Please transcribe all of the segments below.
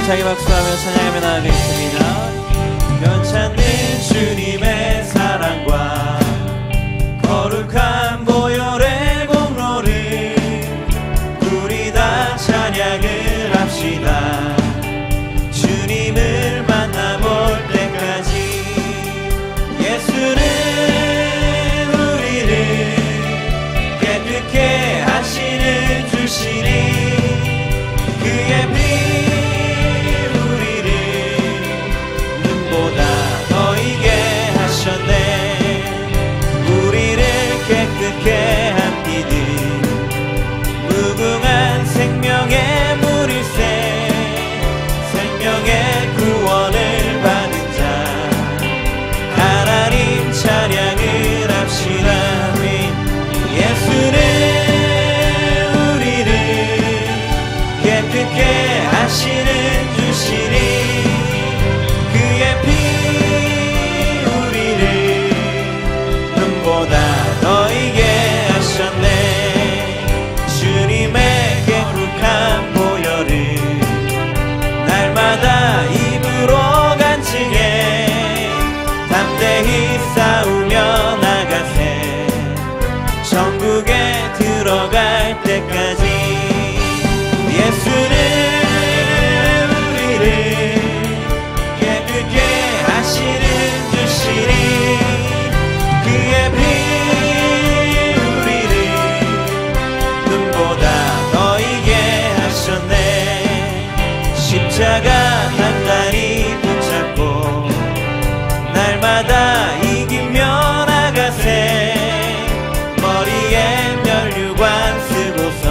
힘차게 박수하며 찬양하며 나아가겠습니다. 변찮는 주님의 사랑과 거룩한 보혈의 공로를 우리 다 찬양을 합시다. 주님을 만나볼 때까지 예수는 우리를 깨끗게 하시는 주시니 그의 피 우리를 눈보다 더 이게 하셨네. 우리를 깨끗게 한 피는 무궁한 생명의 물일세. 생명의 구원을 받은 자 하나님 찬양을 합시다. 예수는 우리를 깨끗게 하시는 주시니 그의 피 우리를 눈보다 더 이게 하셨네. 주님의 깨끗한 보혈을 날마다 입으로 간증해 담대히 싸우며 나가세. 천국에 들어갈 때까지 예수는 우리를 깨끗게 하시는 주시니 그의 피 우리를 눈보다 더 이게 하셨네. 십자가 단단히 붙잡고 날마다 이기며 나가세. 머리에 면류관 쓰고서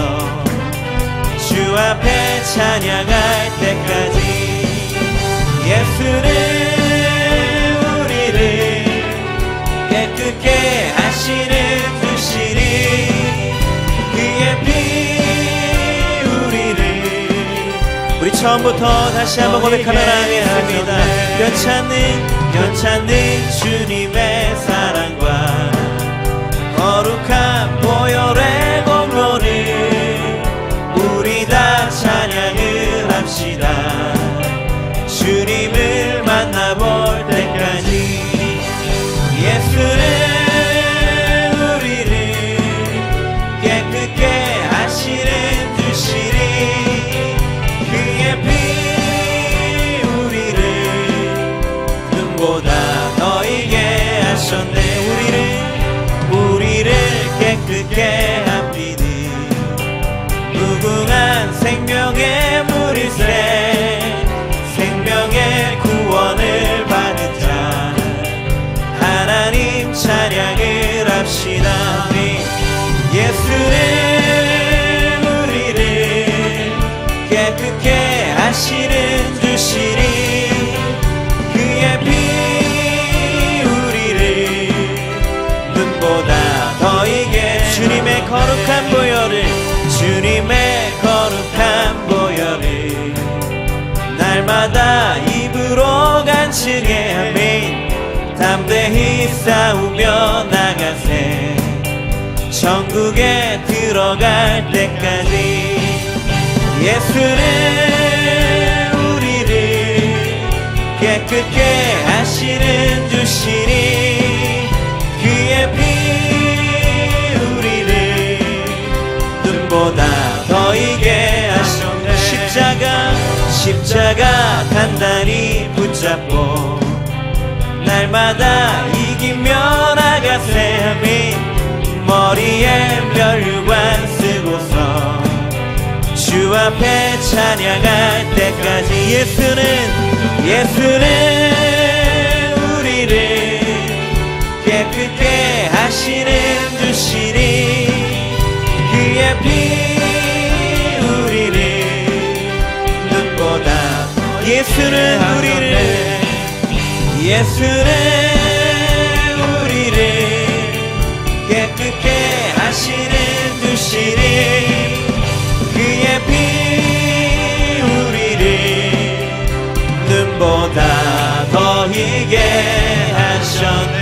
주 앞에 찬양할 때까지 예수는 우리를 깨끗게 하시는 주시니 그의 피 우리를. 우리 처음부터 다시 한번 고백하며 나가겠습니다. 변찮는 주님의 사랑과 거룩한 보혈의 공로를 우리 다 찬양을 합시다. 주님을 만나볼 때까지 예수는 우리를 깨끗게 하시는 주시니 그의 피 우리를 눈보다 더 이게 하셨네. 우리를 깨끗게 한 피는 무궁한 생명의 물일세. 생명의 구원을 받은 자 하나님 찬양을 합시다. 예수는 우리를 깨끗게 하시는 주시니 그의 피 우리를 눈보다 더 이게. 주님의 거룩한 보혈을 주님의 거룩한 보혈을 날마다 입으로 간증해. 아멘. 담대히 싸우며 나가세. 천국에 들어갈 때까지 예수는 우리를 깨끗게 하시는 주시니 그의 피 우리를 눈보다 더 이게 하셨네. 십자가 단단히 붙잡고 날마다 이기며 나가세. 아멘. 머리에 면류관 쓰고서 주 앞에 찬양할 때까지 예수는 우리를 깨끗게 하시는 주시니 그의 피 우리를 눈보다. 예수는 우리를 깨끗게 하시는 주시니 그의 피 우리를 눈보다 더 희게 하셨네.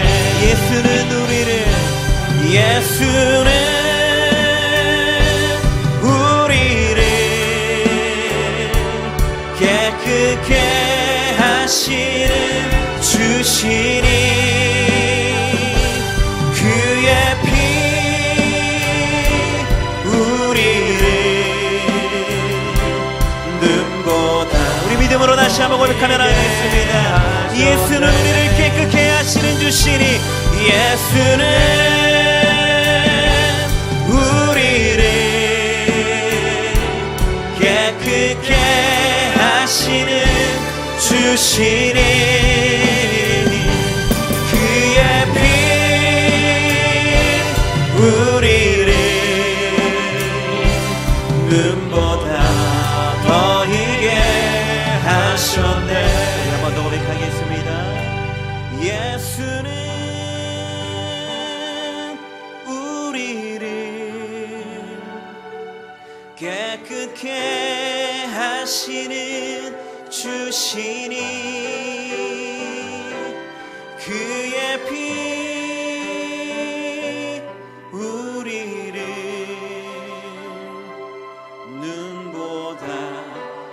예수는 우리를 깨끗게 하시는 주시니 그의 피 우리를 눈보다 우리 믿음으로 다시 한번 고백하면 하겠습니다. 예수는 우리를 깨끗게 하시는 주시니 예수는 우리를 깨끗게 하시는 주시니 그의 피 우리를 눈보다 더 희게 하셨네. 한 번 더 고백하겠습니다. 예수는 우리를 깨끗게 하시는 주시니 그의 피 우리를 눈보다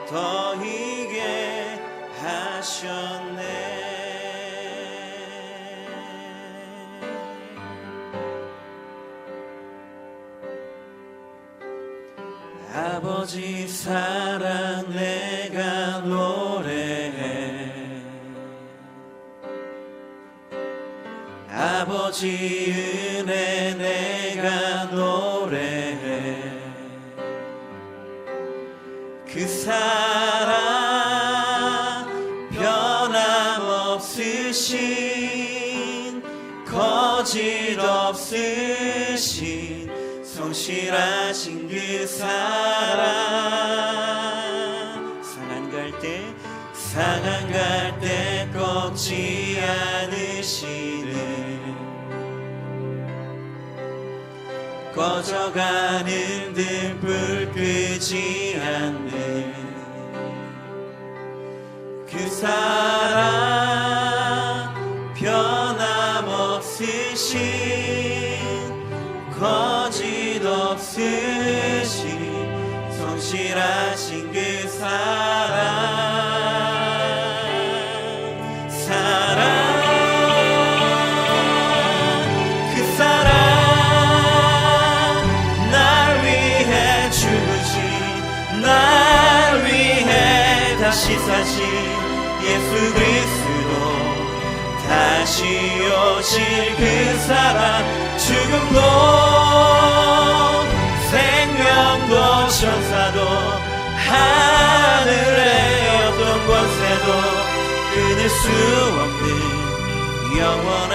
더 희게 하셨네. 아버지 사랑 내가 노래해 아버지 은혜 내가 노래해 그 사랑 변함없으신 거짓 없으신 성실하신 그 사랑 상한 갈 때 꺾지 않으시는 꺼져가는 등불 끄지 않는 그 사랑 변함없으신 거짓 없으신 성실하신 그 사랑 그 사랑 날 위해 주신 날 위해 다시 사신 예수 그리스도 다시 오실 그 사랑 죽음도 생명도 천사도 하늘의 어떤 권세도 끊을 수 없는 영원한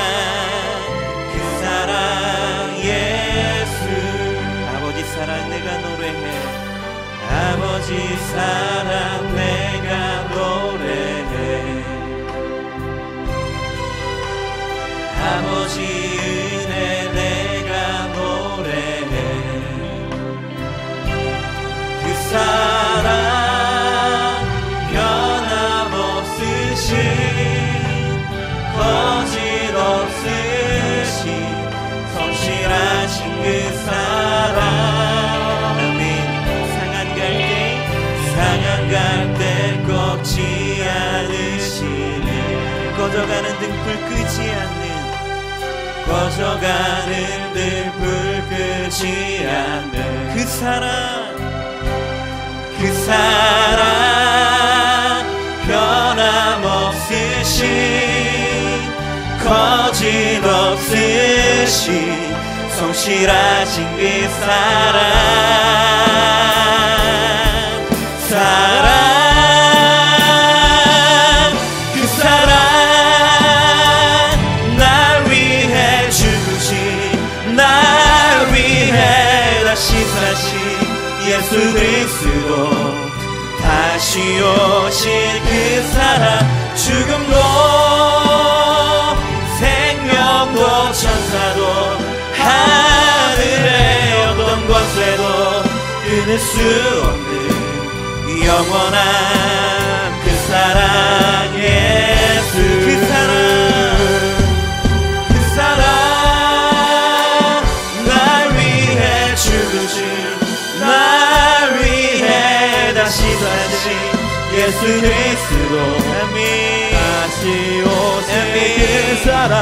그 사랑 예수 아버지 사랑 내가 노래해 아버지 사랑 내가 노래해 아버지 은혜 내가 노래해 그 사랑 변함없으신 거짓 없으신 성실하신 그 사랑 아멘 상한 갈 때 꺾지 않으시는 꺼져가는 등불 끄지 않는 꺼져가는 등불 끄지 않는 그 사랑 변함없으신 거짓 없으신 성실하신 그 사랑 그 사랑 날 위해 죽으신 날 위해 다시 사신 예수 그리스도 다시 오실 그 사랑 죽음도 생명도 천사도 하늘의 어떤 권세도 끊을 수 없는 영원한 그 사랑 예수 그 사랑 날 위해 죽으신 날 위해 다시 사신 예수 그리스도 아멘 다시 오실 그 사랑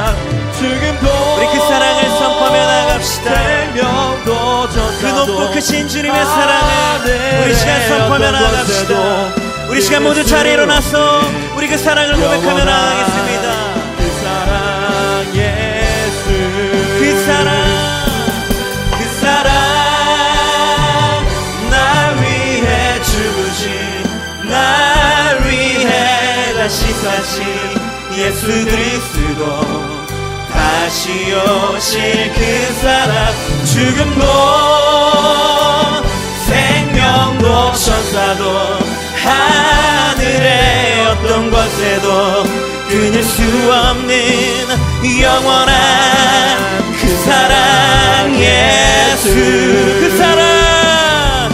지금도 우리 그 사랑을 선포하며 나갑시다. 생명도 그 높고 크신 주님의 사랑을 우리 시간 선포하며 나갑시다. 우리 시간 모두 자리에 일어나서 우리 그 사랑을 고백하며 나가겠습니다. 그 사랑 예수 그 사랑 그 사랑 날 위해 죽으신 날 위해 다시 사신 예수 그리스도 다시 오실 그 사랑 죽음도 생명도 천사도 하늘의 어떤 곳에도 끊을 수 없는 영원한 그 사랑 예수 그 사랑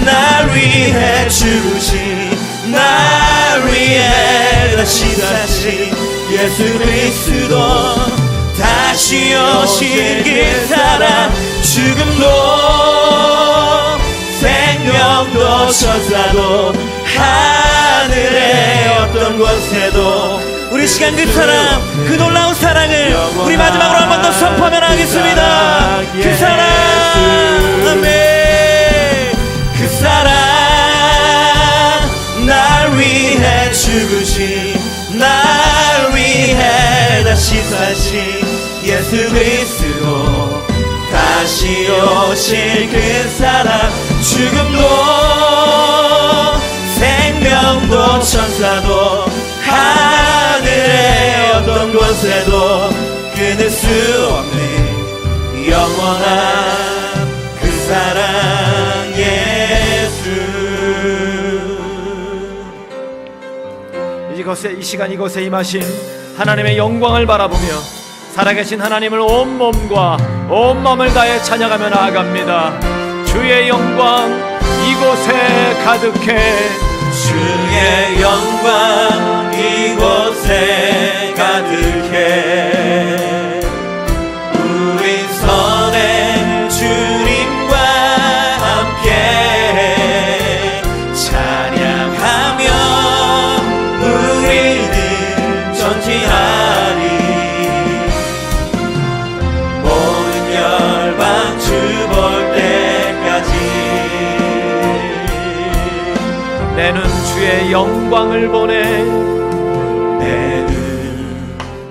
날 위해 죽으신 날 위해 다시 사신 예수 그리스도 다시 오실 그 사랑 죽음도 생명도 천사도 하늘의 어떤 곳에도 우리 시간 그 사랑 그 놀라운 사랑을 우리 마지막으로 한 번 더 선포하며 나가겠습니다. 그 사랑 아멘 그 사랑 날 위해 죽으신 날 위해 다시 사신 예수 그리스도 다시 오실 그 사랑 죽음도 생명도 천사도 하늘의 어떤 곳에도 끊을 수 없는 영원한 그 사랑 예수 이 시간 이곳에 임하신 하나님의 영광을 바라보며 살아계신 하나님을 온 몸과 온 마음을 다해 찬양하며 나아갑니다. 주의 영광 이곳에 가득해 주의 영광 이곳에 가득해 우리 선의 주님과 함께 찬양하며 우리는 전진하리 모든 열방 주 볼 때까지 내는 주의 영광을 보내 내는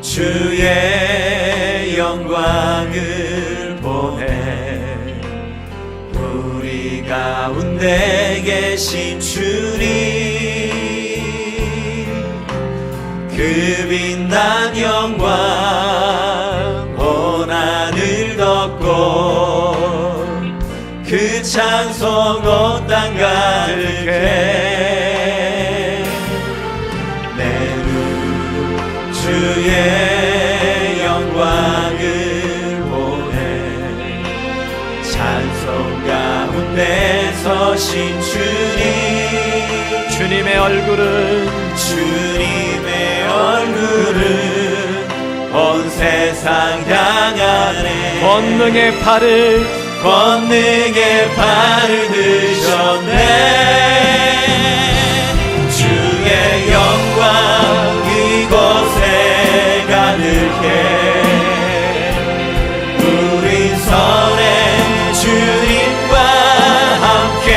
주의 영광을 보내 우리 가운데 계신 주님 그 빛난 영광 온 하늘 덮고 그 찬송 온 땅 가득해 내는 주의 영광을 보내 찬송 가운데 서신 주님 주님의 얼굴은 온 세상 향하네 권능의 팔을 드셨네 주의 영광 이곳에 가득해 우리 선의 주님과 함께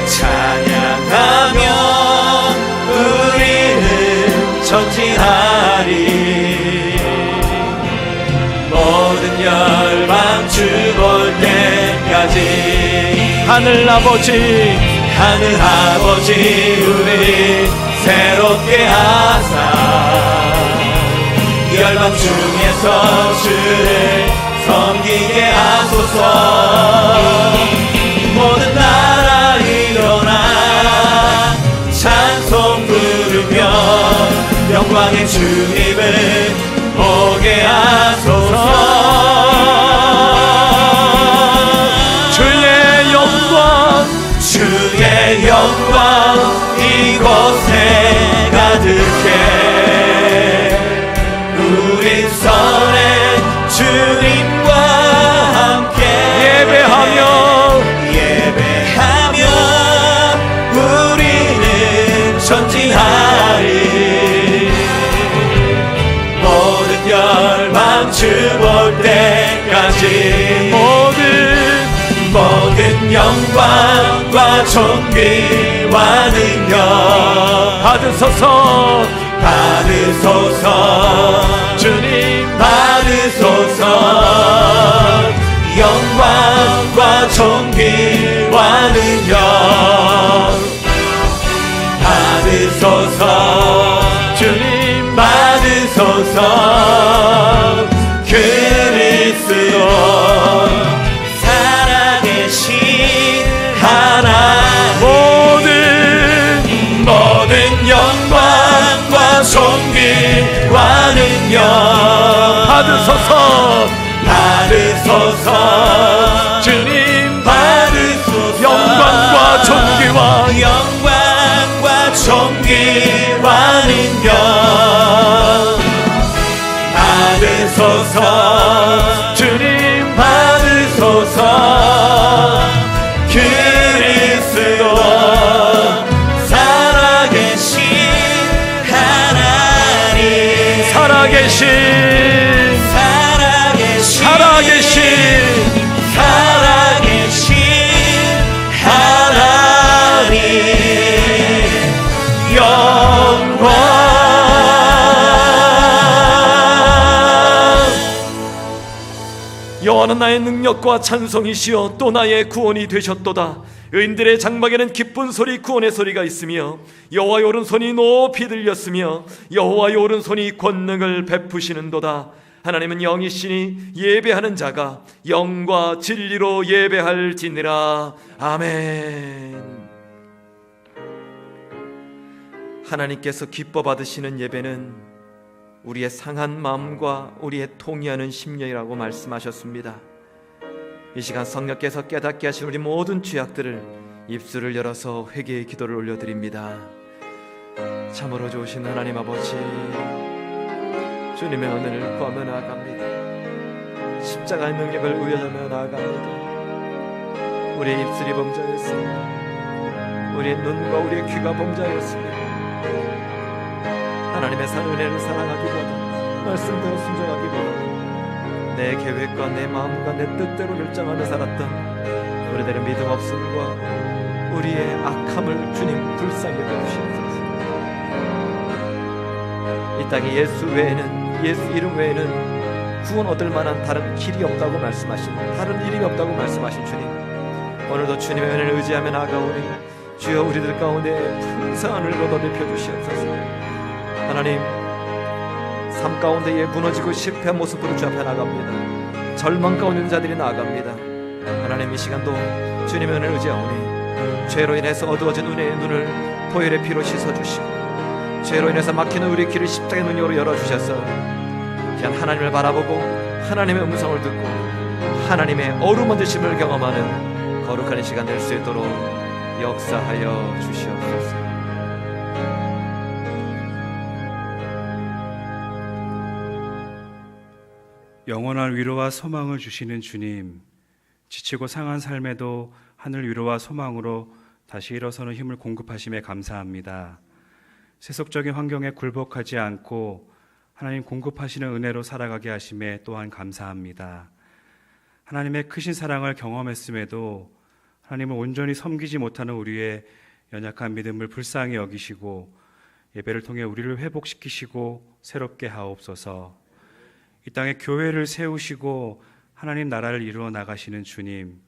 찬양하며 우리는 전진하리 모든 열방 주 볼 때까지 하늘 아버지 우리 새롭게 하사 열방 중에서 주를 섬기게 하소서 모든 나라 일어나 찬송 부르며 영광의 주님을 보게 하소서 주의 영광 이곳에 가득해 우리 선의 주님과 함께 예배하며 우리는 전진하리. 모든 열방 주 볼 때까지 모든 영광과 존귀와 능력 받으소서 주님 받으소서. 영광과 존귀와 능력 받으소서 주님 받으소서. 그리스도 살아계신 하나님 모든 영광과 존귀와 능력 받으소서 주님 받으소서. 영광과 존귀와 능력 받으소서 주님 받으소서. 그리스도 살아계신 하나님 살아계신 하나님 영광. 여호와는 나의 능력과 찬송이시여 또 나의 구원이 되셨도다. 의인들의 장막에는 기쁜 소리 구원의 소리가 있으며 여호와의 오른손이 높이 들렸으며 여호와의 오른손이 권능을 베푸시는도다. 하나님은 영이시니 예배하는 자가 영과 진리로 예배할지니라. 아멘. 하나님께서 기뻐 받으시는 예배는 우리의 상한 마음과 우리의 통회하는 심령이라고 말씀하셨습니다. 이 시간 성령께서 깨닫게 하신 우리 모든 죄악들을 입술을 열어서 회개의 기도를 올려드립니다. 참으로 좋으신 하나님 아버지, 주님의 은혜를 구하며 나아갑니다. 십자가의 능력을 의뢰하며 나아갑니다. 우리의 입술이 범죄였습니다. 우리의 눈과 우리의 귀가 범죄였습니다. 하나님의 산 은혜를 사랑하기보다 말씀대로 순종하기보다 내 계획과 내 마음과 내 뜻대로 결정하며 살았던 우리들의 믿음 없음과 우리의 악함을 주님 불쌍히 여겨주시옵소서. 이 땅에 예수 외에는, 예수 이름 외에는 구원 얻을 만한 다른 길이 없다고 말씀하신, 다른 이름이 없다고 말씀하신 주님, 오늘도 주님의 은혜를 의지하며 나아가오니 주여 우리들 가운데 풍성한 은혜로 덧입혀 주시옵소서. 하나님, 삶 가운데에 무너지고 실패한 모습으로 주 앞에 나갑니다. 절망 가운데 있는 자들이 나아갑니다. 하나님, 이 시간도 주님의 은혜를 의지하오니 죄로 인해서 어두워진 은혜의 눈을 보혈의 피로 씻어주시고 죄로 인해서 막히는 우리 길을 십자가의 능력으로 열어주셔서 그냥 하나님을 바라보고 하나님의 음성을 듣고 하나님의 어루만지심을 경험하는 거룩한 시간 될 수 있도록 역사하여 주시옵소서. 영원한 위로와 소망을 주시는 주님, 지치고 상한 삶에도 하늘 위로와 소망으로 다시 일어서는 힘을 공급하심에 감사합니다. 세속적인 환경에 굴복하지 않고 하나님 공급하시는 은혜로 살아가게 하심에 또한 감사합니다. 하나님의 크신 사랑을 경험했음에도 하나님을 온전히 섬기지 못하는 우리의 연약한 믿음을 불쌍히 여기시고 예배를 통해 우리를 회복시키시고 새롭게 하옵소서. 이 땅에 교회를 세우시고 하나님 나라를 이루어 나가시는 주님,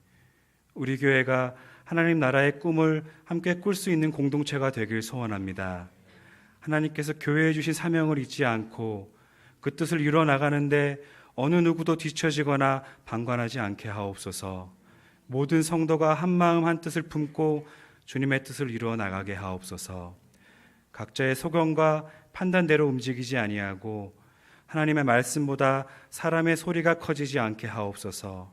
우리 교회가 하나님 나라의 꿈을 함께 꿀 수 있는 공동체가 되길 소원합니다. 하나님께서 교회에 주신 사명을 잊지 않고 그 뜻을 이루어 나가는데 어느 누구도 뒤처지거나 방관하지 않게 하옵소서. 모든 성도가 한 마음 한 뜻을 품고 주님의 뜻을 이루어 나가게 하옵소서. 각자의 소견과 판단대로 움직이지 아니하고 하나님의 말씀보다 사람의 소리가 커지지 않게 하옵소서.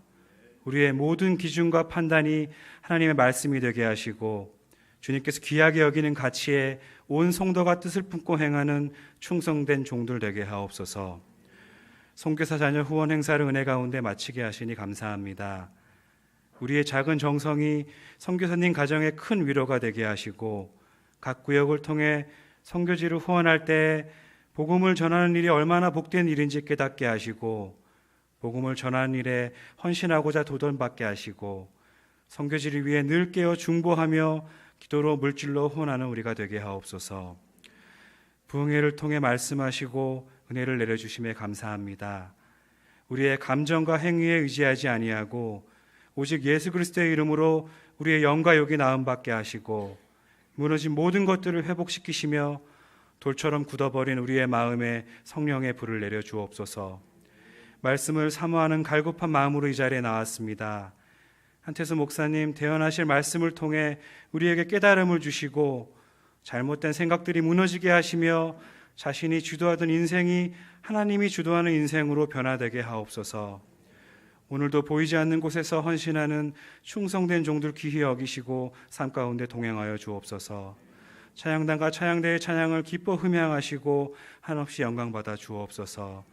우리의 모든 기준과 판단이 하나님의 말씀이 되게 하시고 주님께서 귀하게 여기는 가치에 온 성도가 뜻을 품고 행하는 충성된 종들 되게 하옵소서. 선교사 자녀 후원 행사를 은혜 가운데 마치게 하시니 감사합니다. 우리의 작은 정성이 선교사님 가정에 큰 위로가 되게 하시고 각 구역을 통해 선교지를 후원할 때 복음을 전하는 일이 얼마나 복된 일인지 깨닫게 하시고 복음을 전하는 일에 헌신하고자 도전받게 하시고 선교지를 위해 늘 깨어 중보하며 기도로 물질로 후원하는 우리가 되게 하옵소서. 부흥회를 통해 말씀하시고 은혜를 내려주심에 감사합니다. 우리의 감정과 행위에 의지하지 아니하고 오직 예수 그리스도의 이름으로 우리의 영과 욕이 나음받게 하시고 무너진 모든 것들을 회복시키시며 돌처럼 굳어버린 우리의 마음에 성령의 불을 내려 주옵소서. 말씀을 사모하는 갈급한 마음으로 이 자리에 나왔습니다. 한태수 목사님 대언하실 말씀을 통해 우리에게 깨달음을 주시고 잘못된 생각들이 무너지게 하시며 자신이 주도하던 인생이 하나님이 주도하는 인생으로 변화되게 하옵소서. 오늘도 보이지 않는 곳에서 헌신하는 충성된 종들 귀히 여기시고 삶 가운데 동행하여 주옵소서. 찬양단과 찬양대의 찬양을 기뻐 흠양하시고 한없이 영광받아 주옵소서.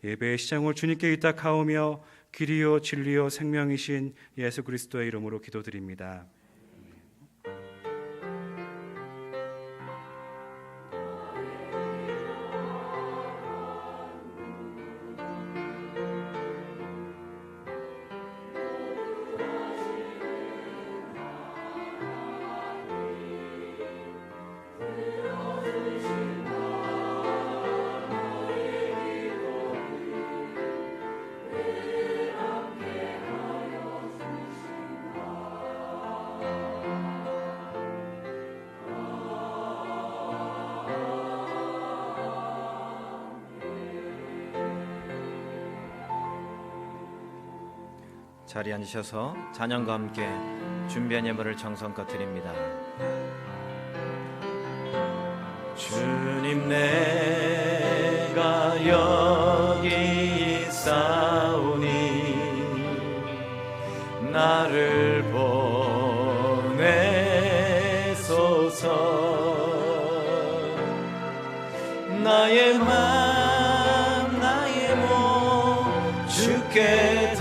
예배의 시작을 주님께 의탁하오며 길이요 진리요 생명이신 예수 그리스도의 이름으로 기도드립니다. 자리에 앉으셔서 찬양과 함께 준비한 예물을 정성껏 드립니다. 주님 내가 여기 있사오니 나를 보내소서. 나의 맘 나의 몸 주께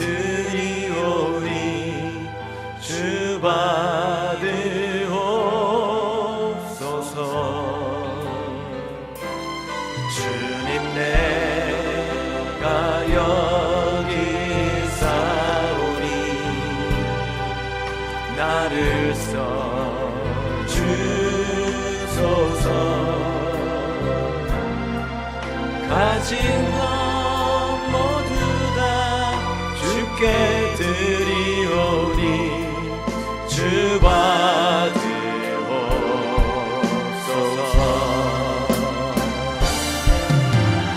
주 받으옵소서. 주님 내가 여기 있사오니 나를 써주소서. 가진 것 모두 다 주께 드리오니 주 받으옵소서.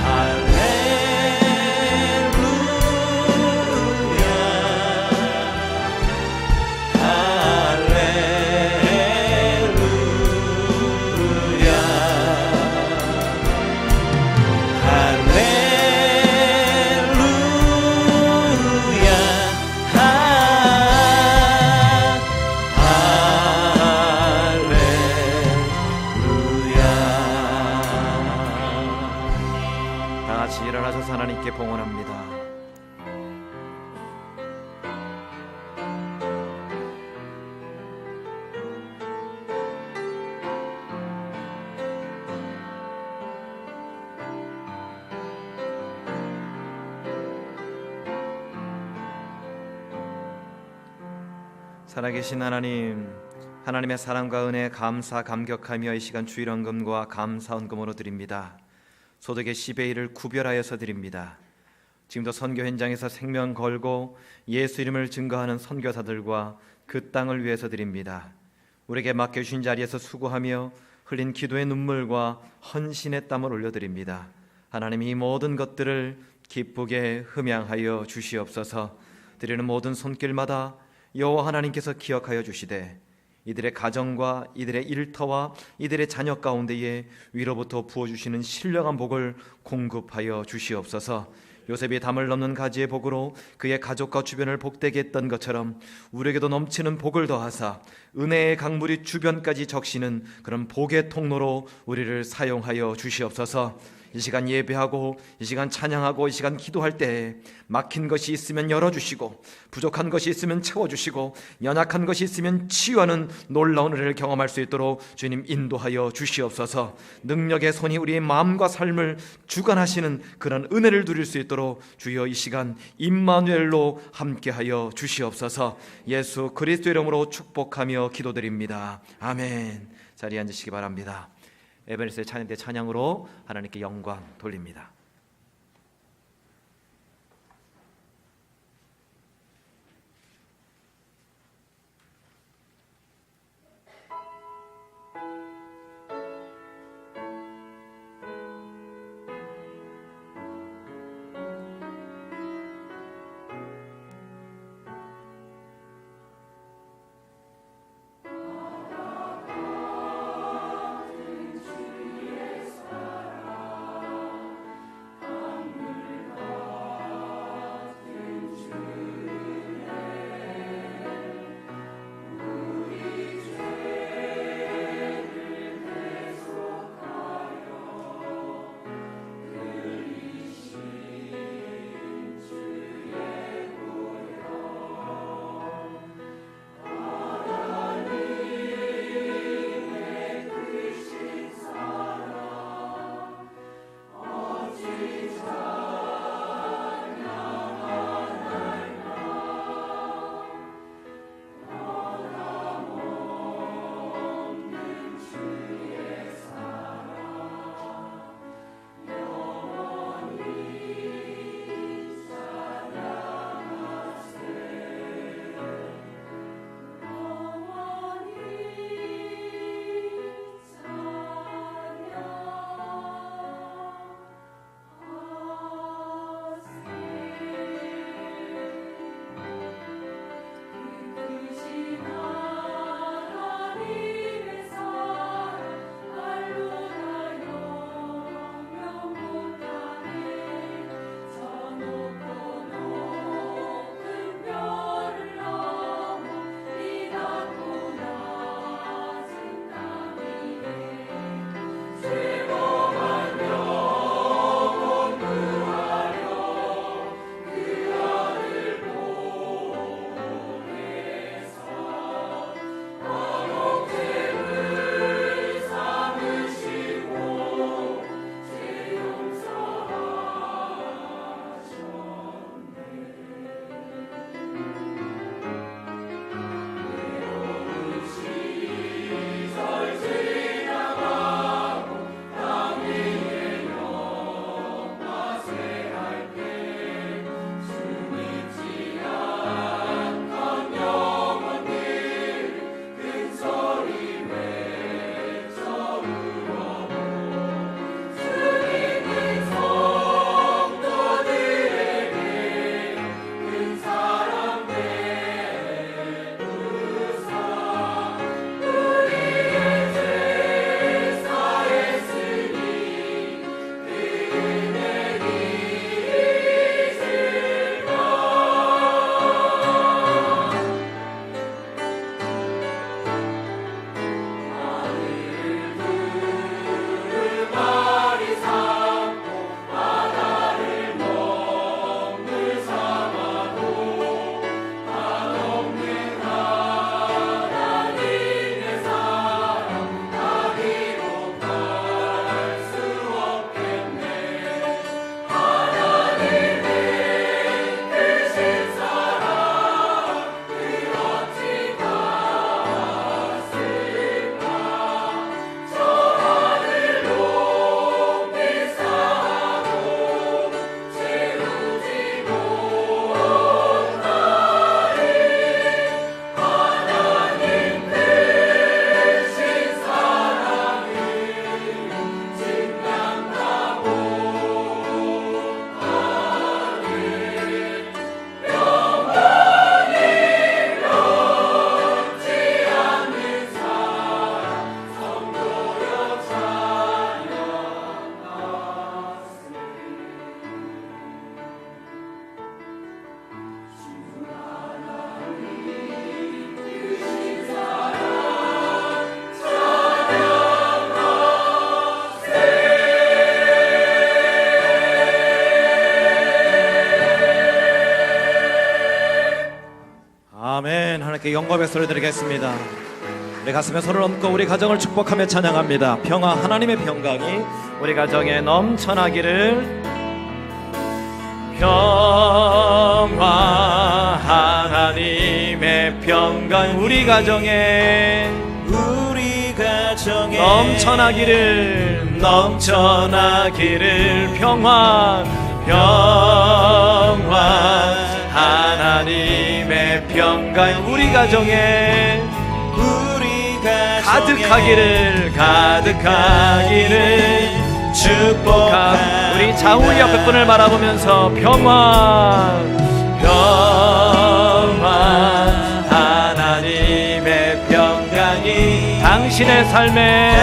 할렐루야 할렐루야 일어나셔서 하나님께 봉헌합니다. 살아계신 하나님, 하나님의 사랑과 은혜에 감사 감격하며 이 시간 주일헌금과 감사헌금으로 드립니다. 소득의 10의 1을 구별하여서 드립니다. 지금도 선교 현장에서 생명 걸고 예수 이름을 증거하는 선교사들과 그 땅을 위해서 드립니다. 우리에게 맡겨주신 자리에서 수고하며 흘린 기도의 눈물과 헌신의 땀을 올려드립니다. 하나님, 이 모든 것들을 기쁘게 흠양하여 주시옵소서. 드리는 모든 손길마다 여호와 하나님께서 기억하여 주시되 이들의 가정과 이들의 일터와 이들의 자녀 가운데에 위로부터 부어주시는 신령한 복을 공급하여 주시옵소서. 요셉이 담을 넘는 가지의 복으로 그의 가족과 주변을 복되게 했던 것처럼 우리에게도 넘치는 복을 더하사 은혜의 강물이 주변까지 적시는 그런 복의 통로로 우리를 사용하여 주시옵소서. 이 시간 예배하고 이 시간 찬양하고 이 시간 기도할 때 막힌 것이 있으면 열어주시고 부족한 것이 있으면 채워주시고 연약한 것이 있으면 치유하는 놀라운 은혜를 경험할 수 있도록 주님 인도하여 주시옵소서. 능력의 손이 우리의 마음과 삶을 주관하시는 그런 은혜를 누릴 수 있도록 주여 이 시간 임마누엘로 함께하여 주시옵소서. 예수 그리스도 이름으로 축복하며 기도드립니다. 아멘. 자리에 앉으시기 바랍니다. 에베네스의 찬양대 찬양으로 하나님께 영광 돌립니다. 영광의 소리 드리겠습니다. 우리 가슴에 손을 얹고 우리 가정을 축복하며 찬양합니다. 평화, 하나님의 평강이 우리 가정에 넘쳐나기를. 평화, 하나님의 평강 우리 가정에 넘쳐나기를, 넘쳐나기를. 평화, 평화, 하나님의 평강 우리 가정에 가득하기를, 가득하기를 축복합니다. 우리 좌우 옆에 분을 바라보면서 평화, 평화, 하나님의 평강이 당신의 삶에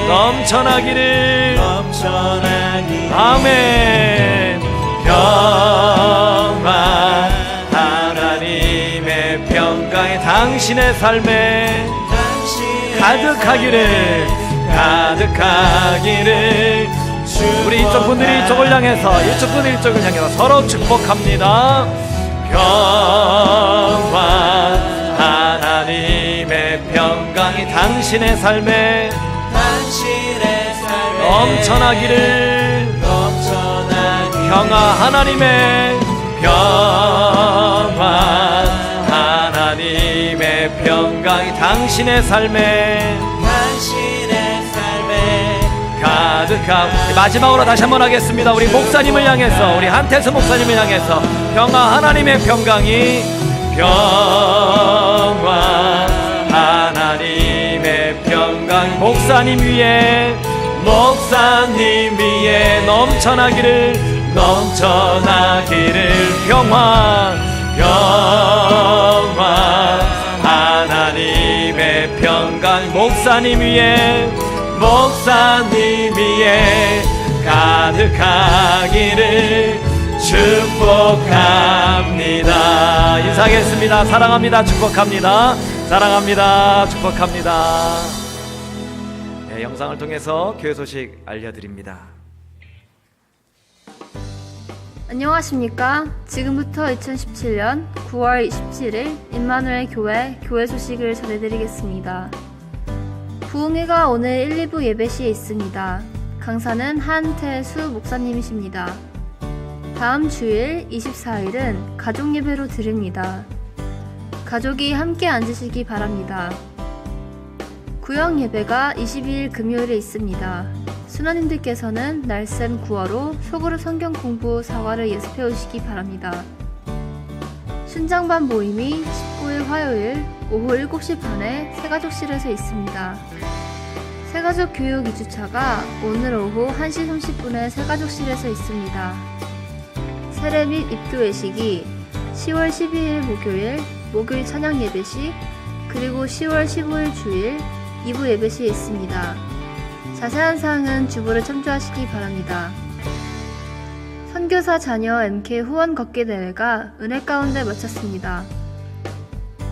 넘쳐나기를. 아멘. 평화, 하나님의 평강이 당신의 삶에 가득하기를, 가득하기를. 우리 이쪽 분들이 이쪽을 향해서, 이쪽 분들이 이쪽을 향해서 서로 축복합니다. 평화, 하나님의 평강이 당신의 삶에 넘쳐나기를. 평화, 하나님의 평화, 하나님의 평강이 당신의 삶에 가득하고. 마지막으로 다시 한번 하겠습니다. 우리 목사님을 향해서, 우리 한태수 목사님을 향해서 평화, 하나님의 평강이, 평화, 하나님의 평강 목사님 위에, 목사님 위에 넘쳐나기를, 넘쳐나기를. 평화, 평화, 하나님의 평강 목사님 위에, 목사님 위에 가득하기를 축복합니다. 인사하겠습니다. 사랑합니다. 축복합니다. 사랑합니다. 축복합니다. 네, 영상을 통해서 교회 소식 알려드립니다. 안녕하십니까. 지금부터 2017년 9월 27일 임마누엘 교회 소식을 전해드리겠습니다. 부흥회가 오늘 1, 2부 예배 시에 있습니다. 강사는 한태수 목사님이십니다. 다음 주일 24일은 가족 예배로 드립니다. 가족이 함께 앉으시기 바랍니다. 구역 예배가 22일 금요일에 있습니다. 수녀님들께서는 날샘 구어로 소그룹 성경 공부 사화를 예습해 오시기 바랍니다. 순장반 모임이 19일 화요일 오후 7시 반에 새가족실에서 있습니다. 새가족 교육 2주차가 오늘 오후 1시 30분에 새가족실에서 있습니다. 세례 및 입교 예식이 10월 12일 목요일 찬양 예배시, 그리고 10월 15일 주일 2부 예배시에 있습니다. 자세한 사항은 주보를 참조하시기 바랍니다. 선교사 자녀 MK 후원 걷기 대회가 은혜 가운데 마쳤습니다.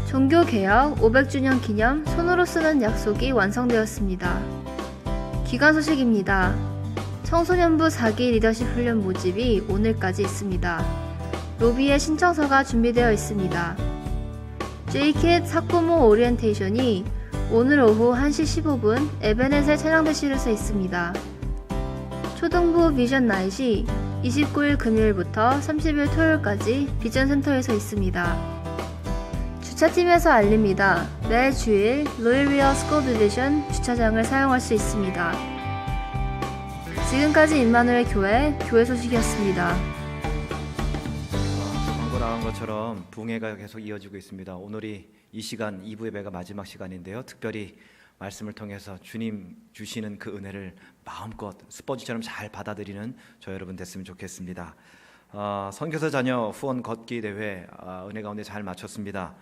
종교개혁 500주년 기념 손으로 쓰는 약속이 완성되었습니다. 기관 소식입니다. 청소년부 4기 리더십 훈련 모집이 오늘까지 있습니다. 로비에 신청서가 준비되어 있습니다. JKET 학부모 오리엔테이션이 오늘 오후 1시 15분 에베네셀 찬양대실에서 있습니다. 초등부 비전 나잇이 29일 금요일부터 30일 토요일까지 비전센터에서 있습니다. 주차팀에서 알립니다. 매 주일 로열위어 스콜 디비전 주차장을 사용할 수 있습니다. 지금까지 임마누엘 교회 소식이었습니다. 광고 나간 것처럼 부흥회가 계속 이어지고 있습니다. 오늘이 이 시간 2부 예배가 마지막 시간인데요. 특별히 말씀을 통해서 주님 주시는 그 은혜를 마음껏 스펀지처럼 잘 받아들이는 저 여러분 됐으면 좋겠습니다. 선교사 자녀 후원 걷기 대회 은혜 가운데 잘 마쳤습니다.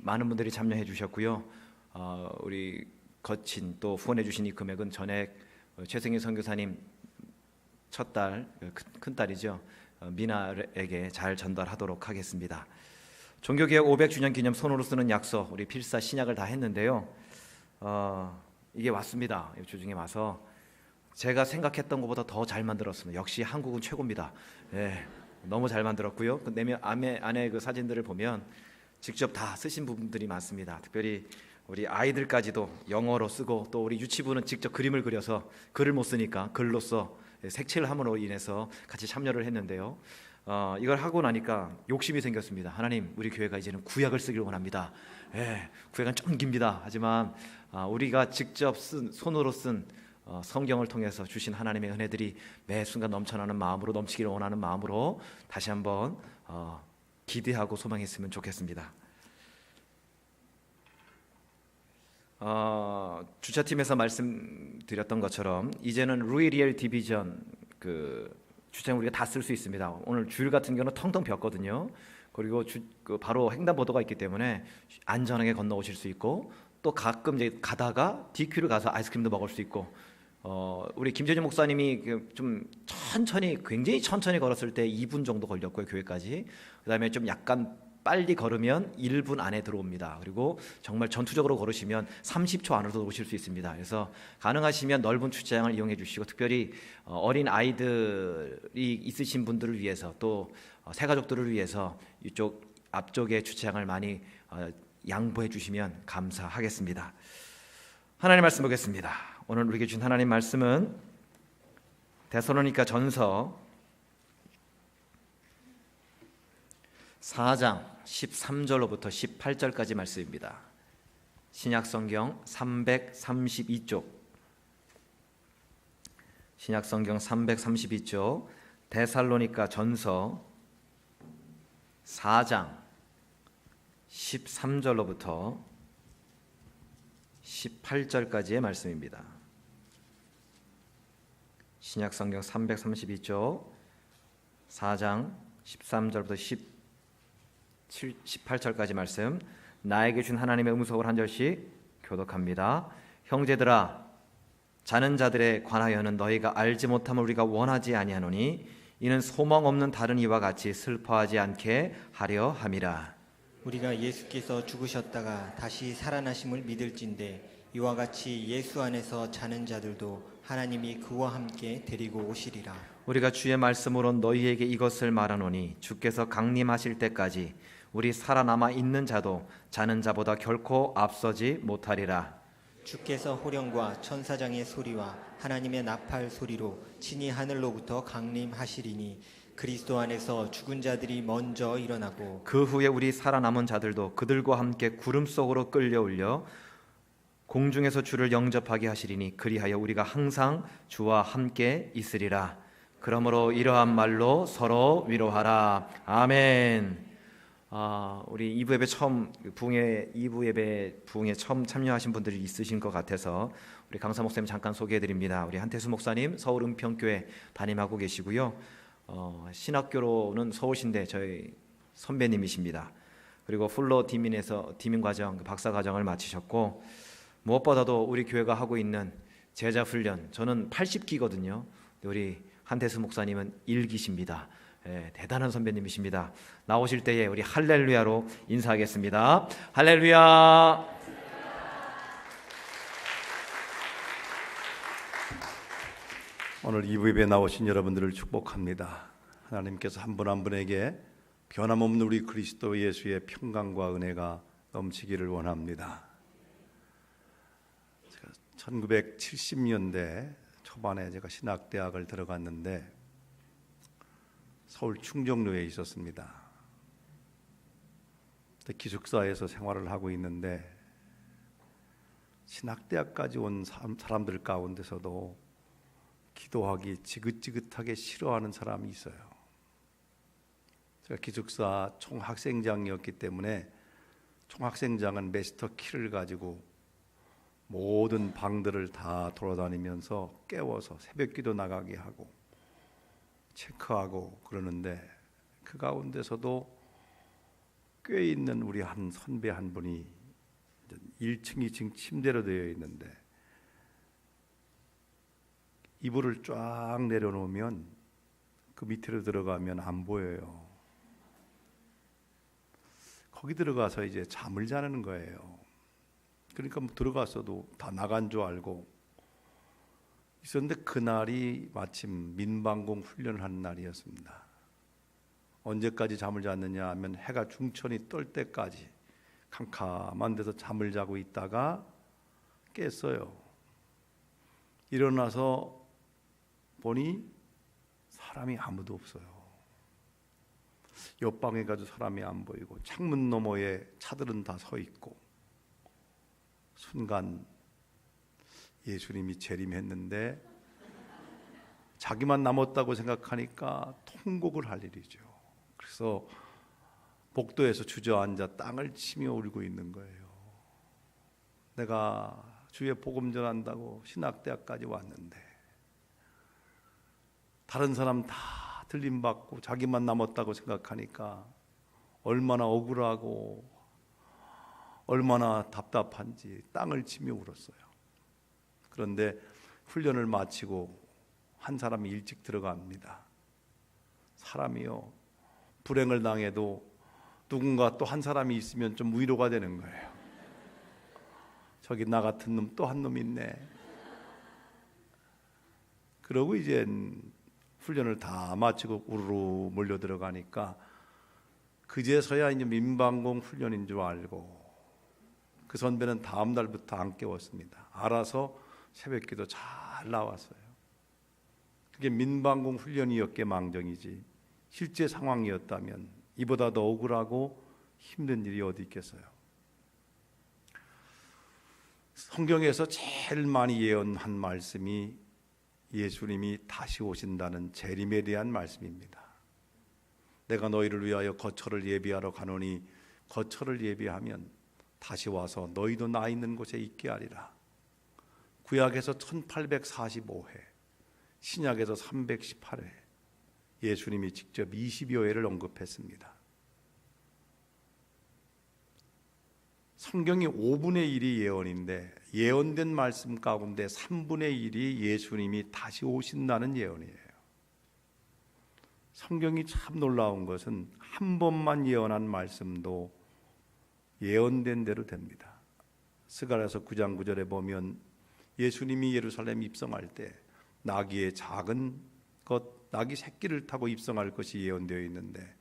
많은 분들이 참여해 주셨고요. 우리 거친 또 후원해 주신 이 금액은 전액 최승희 선교사님 첫딸 큰딸이죠. 미나에게 잘 전달하도록 하겠습니다. 종교개혁 500주년 기념 손으로 쓰는 약속, 우리 필사 신약을 다 했는데요. 이게 왔습니다. 주중에 와서 제가 생각했던 것보다 더 잘 만들었습니다. 역시 한국은 최고입니다. 예, 너무 잘 만들었고요. 그 안에 그 사진들을 보면 직접 다 쓰신 부분들이 많습니다. 특별히 우리 아이들까지도 영어로 쓰고, 또 우리 유치부는 직접 그림을 그려서, 글을 못 쓰니까 글로써 색칠을 함으로 인해서 같이 참여를 했는데요. 이걸 하고 나니까 욕심이 생겼습니다. 하나님, 우리 교회가 이제는 구약을 쓰기를 원합니다. 구약은 좀 깁니다. 하지만 우리가 직접 손으로 쓴 성경을 통해서 주신 하나님의 은혜들이 매 순간 넘쳐나는 마음으로, 넘치기를 원하는 마음으로 다시 한번 기대하고 소망했으면 좋겠습니다. 주차팀에서 말씀드렸던 것처럼 이제는 루이리엘 디비전 그 주차장 우리가 다 쓸 수 있습니다. 오늘 주일 같은 경우는 텅텅 비었거든요. 그리고 바로 횡단보도가 있기 때문에 안전하게 건너오실 수 있고, 또 가끔 이제 가다가 DQ를 가서 아이스크림도 먹을 수 있고, 우리 김재준 목사님이 좀 굉장히 천천히 걸었을 때 2분 정도 걸렸고요, 교회까지. 그다음에 좀 약간 빨리 걸으면 1분 안에 들어옵니다. 그리고 정말 전투적으로 걸으시면 30초 안으로도 오실 수 있습니다. 그래서 가능하시면 넓은 주차장을 이용해 주시고, 특별히 어린 아이들이 있으신 분들을 위해서, 또 새가족들을 위해서 이쪽 앞쪽에 주차장을 많이 양보해 주시면 감사하겠습니다. 하나님 말씀 보겠습니다. 오늘 우리에게 주신 하나님 말씀은 데살로니가 전서 4장 13절로부터 18절까지 말씀입니다. 신약성경 332쪽, 신약성경 332쪽, 데살로니가 전서 4장 13절로부터 18절까지의 말씀입니다. 신약성경 332쪽 4장 13절부터 18절까지 말씀, 나에게 준 하나님의 음성을 한 절씩 교독합니다. 형제들아, 자는 자들에 관하여는 너희가 알지 못함을 우리가 원하지 아니하노니 이는 소망 없는 다른 이와 같이 슬퍼하지 않게 하려 함이라. 우리가 예수께서 죽으셨다가 다시 살아나심을 믿을진대 이와 같이 예수 안에서 자는 자들도 하나님이 그와 함께 데리고 오시리라. 우리가 주의 말씀으로 너희에게 이것을 말하노니 주께서 강림하실 때까지 우리 살아남아 있는 자도 자는 자보다 결코 앞서지 못하리라. 주께서 호령과 천사장의 소리와 하나님의 나팔 소리로 친히 하늘로부터 강림하시리니 그리스도 안에서 죽은 자들이 먼저 일어나고 그 후에 우리 살아남은 자들도 그들과 함께 구름 속으로 끌려올려 공중에서 주를 영접하게 하시리니 그리하여 우리가 항상 주와 함께 있으리라. 그러므로 이러한 말로 서로 위로하라. 아멘. 우리 2부 예배 처음 부흥회 2부 예배 부흥회 처음 참여하신 분들이 있으신 것 같아서 우리 강사 목사님 잠깐 소개해 드립니다. 우리 한태수 목사님 서울 은평교회 담임하고 계시고요. 신학교로는 서울신대 저희 선배님이십니다. 그리고 풀로 디민에서 디민 과정 박사 과정을 마치셨고, 무엇보다도 우리 교회가 하고 있는 제자 훈련, 저는 80기거든요. 우리 한태수 목사님은 1기십니다. 대단한 선배님이십니다. 나오실 때에 우리 할렐루야로 인사하겠습니다. 할렐루야. 오늘 2부 예배에 나오신 여러분들을 축복합니다. 하나님께서 한 분 한 분에게 변함없는 우리 그리스도 예수의 평강과 은혜가 넘치기를 원합니다. 제가 1970년대 초반에 제가 신학대학을 들어갔는데 서울 충정로에 있었습니다. 기숙사에서 생활을 하고 있는데 신학대학까지 온 사람들 가운데서도 기도하기 지긋지긋하게 싫어하는 사람이 있어요. 제가 기숙사 총학생장이었기 때문에 총학생장은 마스터 키를 가지고 모든 방들을 다 돌아다니면서 깨워서 새벽기도 나가게 하고 체크하고 그러는데, 그 가운데서도 꽤 있는 우리 한 선배 한 분이 1층, 2층 침대로 되어 있는데 이불을 쫙 내려놓으면 그 밑으로 들어가면 안 보여요. 거기 들어가서 이제 잠을 자는 거예요. 그러니까 뭐 들어갔어도 다 나간 줄 알고 있었는데, 그날이 마침 민방공 훈련을 하는 날이었습니다. 언제까지 잠을 잤느냐 하면 해가 중천이 뜰 때까지 캄캄한 데서 잠을 자고 있다가 깼어요. 일어나서 보니 사람이 아무도 없어요. 옆방에 가도 사람이 안 보이고 창문 너머에 차들은 다 서 있고, 순간 예수님이 재림했는데 자기만 남았다고 생각하니까 통곡을 할 일이죠. 그래서 복도에서 주저앉아 땅을 치며 울고 있는 거예요. 내가 주의 복음 전한다고 신학대학까지 왔는데 다른 사람 다 들림받고 자기만 남았다고 생각하니까 얼마나 억울하고 얼마나 답답한지 땅을 치며 울었어요. 그런데 훈련을 마치고 한 사람이 일찍 들어갑니다. 사람이요, 불행을 당해도 누군가 또 한 사람이 있으면 좀 위로가 되는 거예요. 저기 나 같은 놈 또 한 놈 있네. 그러고 이제 훈련을 다 마치고 우르르 몰려 들어가니까 그제서야 이제 민방공 훈련인 줄 알고, 그 선배는 다음 날부터 안 깨웠습니다. 알아서 새벽기도 잘 나왔어요. 그게 민방공 훈련이었기에 망정이지 실제 상황이었다면 이보다 더 억울하고 힘든 일이 어디 있겠어요. 성경에서 제일 많이 예언한 말씀이 예수님이 다시 오신다는 재림에 대한 말씀입니다. 내가 너희를 위하여 거처를 예비하러 가노니 거처를 예비하면 다시 와서 너희도 나 있는 곳에 있게 하리라. 구약에서 1845회, 신약에서 318회, 예수님이 직접 20여 회를 언급했습니다. 성경이 5분의 1이 예언인데 예언된 말씀 가운데 3분의 1이 예수님이 다시 오신다는 예언이에요. 성경이 참 놀라운 것은 한 번만 예언한 말씀도 예언된 대로 됩니다. 스가랴서 9장 9절에 보면 예수님이 예루살렘 입성할 때 나귀의 작은 것, 나귀 새끼를 타고 입성할 것이 예언되어 있는데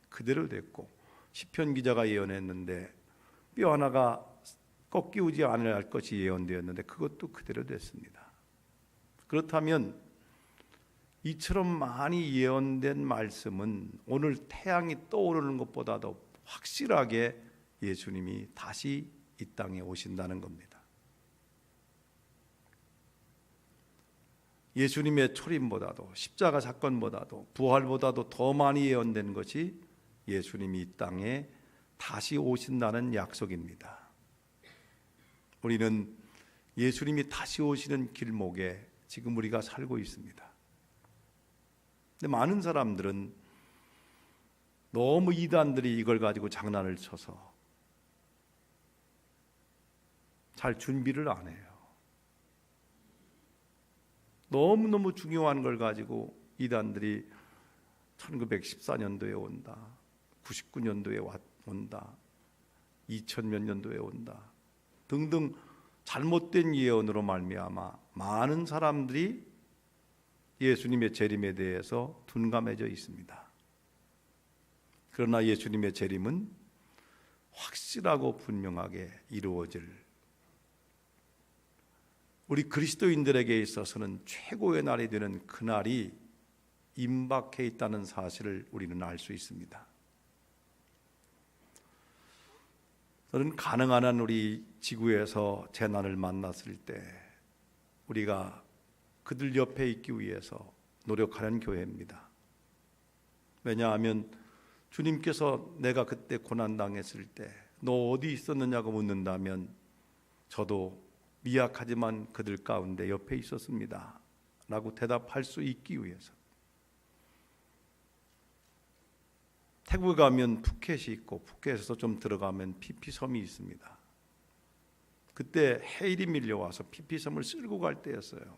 그대로 됐고, 시편 기자가 예언했는데 뼈 하나가 꺾이지 않을 것이 예언되었는데 그것도 그대로 됐습니다. 그렇다면 이처럼 많이 예언된 말씀은 오늘 태양이 떠오르는 것보다도 확실하게 예수님이 다시 이 땅에 오신다는 겁니다. 예수님의 초림보다도 십자가 사건보다도 부활보다도 더 많이 예언된 것이 예수님이 이 땅에 다시 오신다는 약속입니다. 우리는 예수님이 다시 오시는 길목에 지금 우리가 살고 있습니다. 근데 많은 사람들은 너무 이단들이 이걸 가지고 장난을 쳐서 잘 준비를 안 해요. 너무너무 중요한 걸 가지고 이단들이 1914년도에 온다, 99년도에 온다, 2000몇 년도에 온다 등등 잘못된 예언으로 말미암아 많은 사람들이 예수님의 재림에 대해서 둔감해져 있습니다. 그러나 예수님의 재림은 확실하고 분명하게 이루어질, 우리 그리스도인들에게 있어서는 최고의 날이 되는 그날이 임박해 있다는 사실을 우리는 알 수 있습니다. 저는 가능한 한 우리 지구에서 재난을 만났을 때 우리가 그들 옆에 있기 위해서 노력하는 교회입니다. 왜냐하면 주님께서 내가 그때 고난당했을 때 너 어디 있었느냐고 묻는다면 저도 미약하지만 그들 가운데 옆에 있었습니다 라고 대답할 수 있기 위해서. 태국에 가면 푸켓이 있고 푸켓에서 좀 들어가면 피피섬이 있습니다. 그때 해일이 밀려와서 피피섬을 쓸고 갈 때였어요.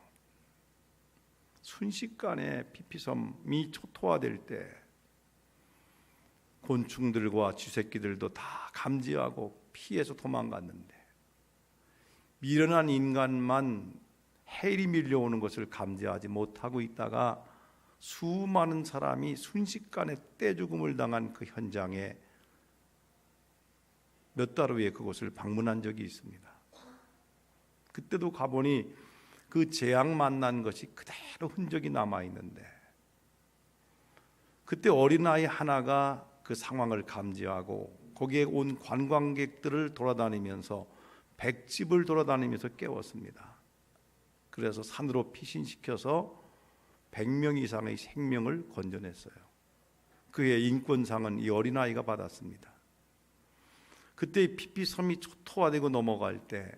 순식간에 피피섬이 초토화될 때 곤충들과 쥐새끼들도 다 감지하고 피해서 도망갔는데 미련한 인간만 해일이 밀려오는 것을 감지하지 못하고 있다가 수많은 사람이 순식간에 떼죽음을 당한 그 현장에 몇 달 후에 그곳을 방문한 적이 있습니다. 그때도 가보니 그 재앙 만난 것이 그대로 흔적이 남아 있는데, 그때 어린아이 하나가 그 상황을 감지하고 거기에 온 관광객들을 돌아다니면서 백집을 돌아다니면서 깨웠습니다. 그래서 산으로 피신시켜서 100명 이상의 생명을 건져냈어요. 그의 인권상은 이 어린아이가 받았습니다. 그때 피피섬이 초토화되고 넘어갈 때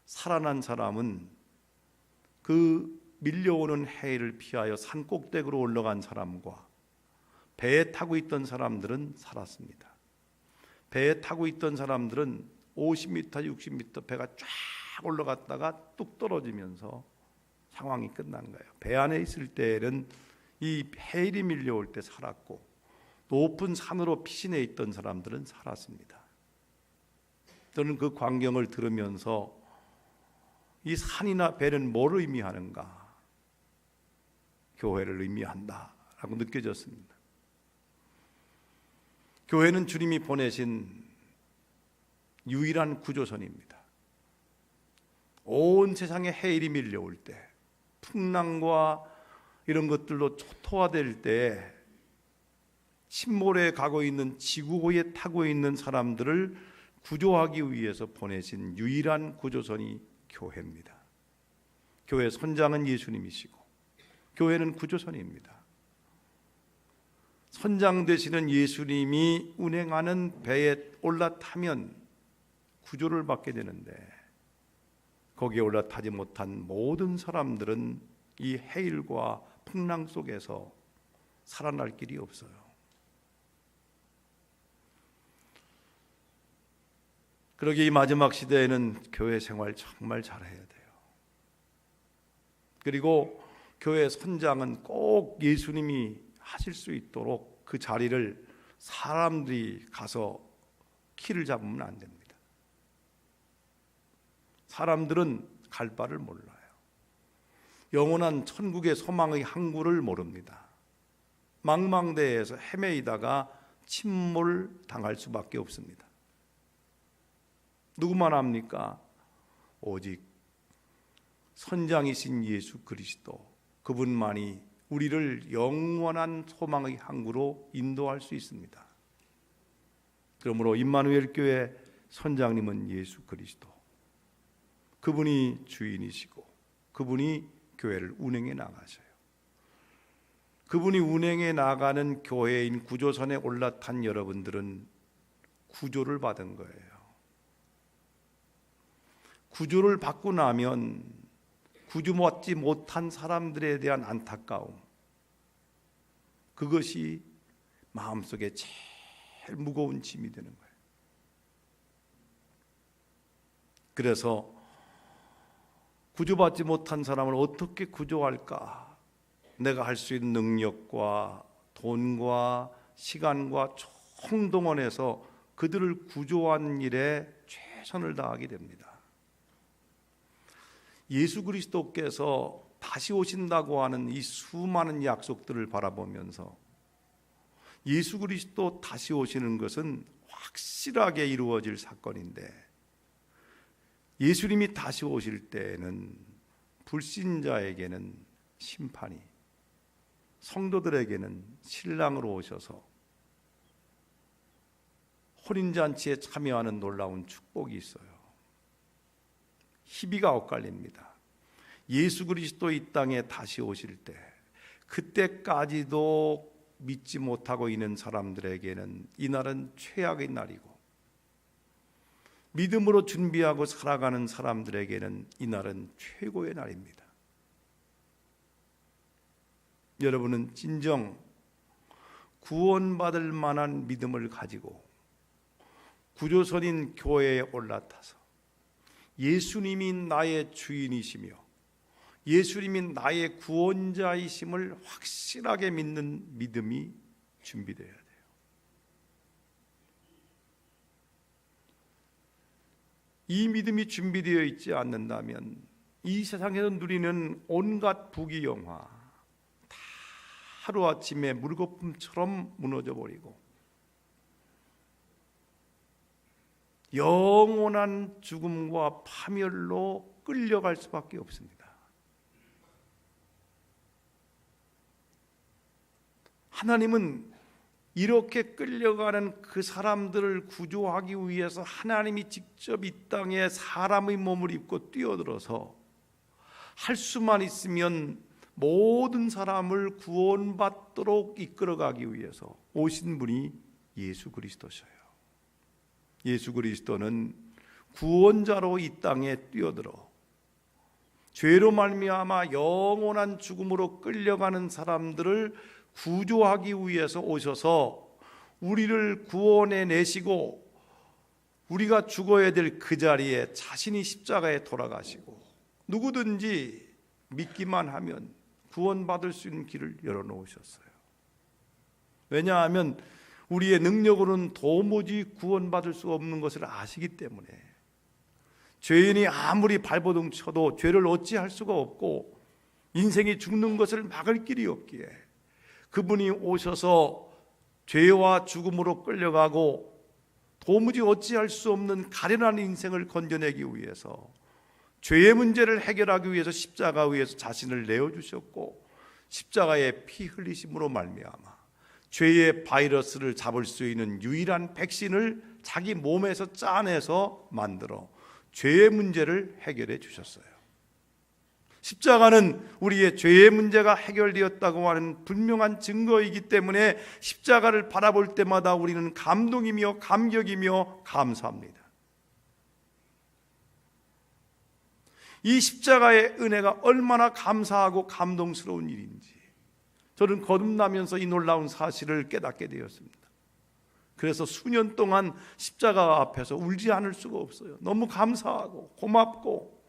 살아난 사람은 그 밀려오는 해일을 피하여 산 꼭대기로 올라간 사람과 배에 타고 있던 사람들은 살았습니다. 배에 타고 있던 사람들은 50m, 60m 배가 쫙 올라갔다가 뚝 떨어지면서 상황이 끝난 거예요. 배 안에 있을 때에는 이 해일이 밀려올 때 살았고, 높은 산으로 피신해 있던 사람들은 살았습니다. 저는 그 광경을 들으면서 이 산이나 배는 뭘 의미하는가? 교회를 의미한다라고 느껴졌습니다. 교회는 주님이 보내신 유일한 구조선입니다. 온 세상에 해일이 밀려올 때, 풍랑과 이런 것들로 초토화될 때 침몰에 가고 있는, 지구호에 타고 있는 사람들을 구조하기 위해서 보내신 유일한 구조선이 교회입니다. 교회 선장은 예수님이시고 교회는 구조선입니다. 선장 되시는 예수님이 운행하는 배에 올라타면 구조를 받게 되는데, 거기에 올라타지 못한 모든 사람들은 이 해일과 풍랑 속에서 살아날 길이 없어요. 그러기에 이 마지막 시대에는 교회 생활 정말 잘해야 돼요. 그리고 교회 선장은 꼭 예수님이 하실 수 있도록 그 자리를 사람들이 가서 키를 잡으면 안 됩니다. 사람들은 갈 바를 몰라요. 영원한 천국의 소망의 항구를 모릅니다. 망망대해에서 헤매이다가 침몰 당할 수밖에 없습니다. 누구만 압니까? 오직 선장이신 예수 그리스도, 그분만이 우리를 영원한 소망의 항구로 인도할 수 있습니다. 그러므로 임마누엘 교회 선장님은 예수 그리스도, 그분이 주인이시고 그분이 교회를 운행해 나가셔요. 그분이 운행해 나가는 교회인 구조선에 올라탄 여러분들은 구조를 받은 거예요. 구조를 받고 나면 구조받지 못한 사람들에 대한 안타까움, 그것이 마음속에 제일 무거운 짐이 되는 거예요. 그래서 구조받지 못한 사람을 어떻게 구조할까? 내가 할 수 있는 능력과 돈과 시간과 총동원해서 그들을 구조한 일에 최선을 다하게 됩니다. 예수 그리스도께서 다시 오신다고 하는 이 수많은 약속들을 바라보면서 예수 그리스도 다시 오시는 것은 확실하게 이루어질 사건인데, 예수님이 다시 오실 때에는 불신자에게는 심판이, 성도들에게는 신랑으로 오셔서 혼인잔치에 참여하는 놀라운 축복이 있어요. 희비가 엇갈립니다. 예수 그리스도 이 땅에 다시 오실 때, 그때까지도 믿지 못하고 있는 사람들에게는 이날은 최악의 날이고, 믿음으로 준비하고 살아가는 사람들에게는 이날은 최고의 날입니다. 여러분은 진정 구원받을 만한 믿음을 가지고 구조선인 교회에 올라타서 예수님이 나의 주인이시며 예수님이 나의 구원자이심을 확실하게 믿는 믿음이 준비되어야 돼요. 이 믿음이 준비되어 있지 않는다면 이 세상에서 누리는 온갖 부귀영화 다 하루아침에 물거품처럼 무너져 버리고 영원한 죽음과 파멸로 끌려갈 수밖에 없습니다. 하나님은 이렇게 끌려가는 그 사람들을 구조하기 위해서 하나님이 직접 이 땅에 사람의 몸을 입고 뛰어들어서 할 수만 있으면 모든 사람을 구원받도록 이끌어가기 위해서 오신 분이 예수 그리스도셔요. 예수 그리스도는 구원자로 이 땅에 뛰어들어 죄로 말미암아 영원한 죽음으로 끌려가는 사람들을 구조하기 위해서 오셔서 우리를 구원해 내시고 우리가 죽어야 될 그 자리에 자신이 십자가에 돌아가시고 누구든지 믿기만 하면 구원받을 수 있는 길을 열어놓으셨어요. 왜냐하면 우리의 능력으로는 도무지 구원받을 수 없는 것을 아시기 때문에 죄인이 아무리 발버둥 쳐도 죄를 어찌할 수가 없고 인생이 죽는 것을 막을 길이 없기에 그분이 오셔서 죄와 죽음으로 끌려가고 도무지 어찌할 수 없는 가련한 인생을 건져내기 위해서 죄의 문제를 해결하기 위해서 십자가 위에서 자신을 내어주셨고 십자가의 피 흘리심으로 말미암아 죄의 바이러스를 잡을 수 있는 유일한 백신을 자기 몸에서 짜내서 만들어 죄의 문제를 해결해 주셨어요. 십자가는 우리의 죄의 문제가 해결되었다고 하는 분명한 증거이기 때문에 십자가를 바라볼 때마다 우리는 감동이며 감격이며 감사합니다. 이 십자가의 은혜가 얼마나 감사하고 감동스러운 일인지 저는 거듭나면서 이 놀라운 사실을 깨닫게 되었습니다. 그래서 수년 동안 십자가 앞에서 울지 않을 수가 없어요. 너무 감사하고 고맙고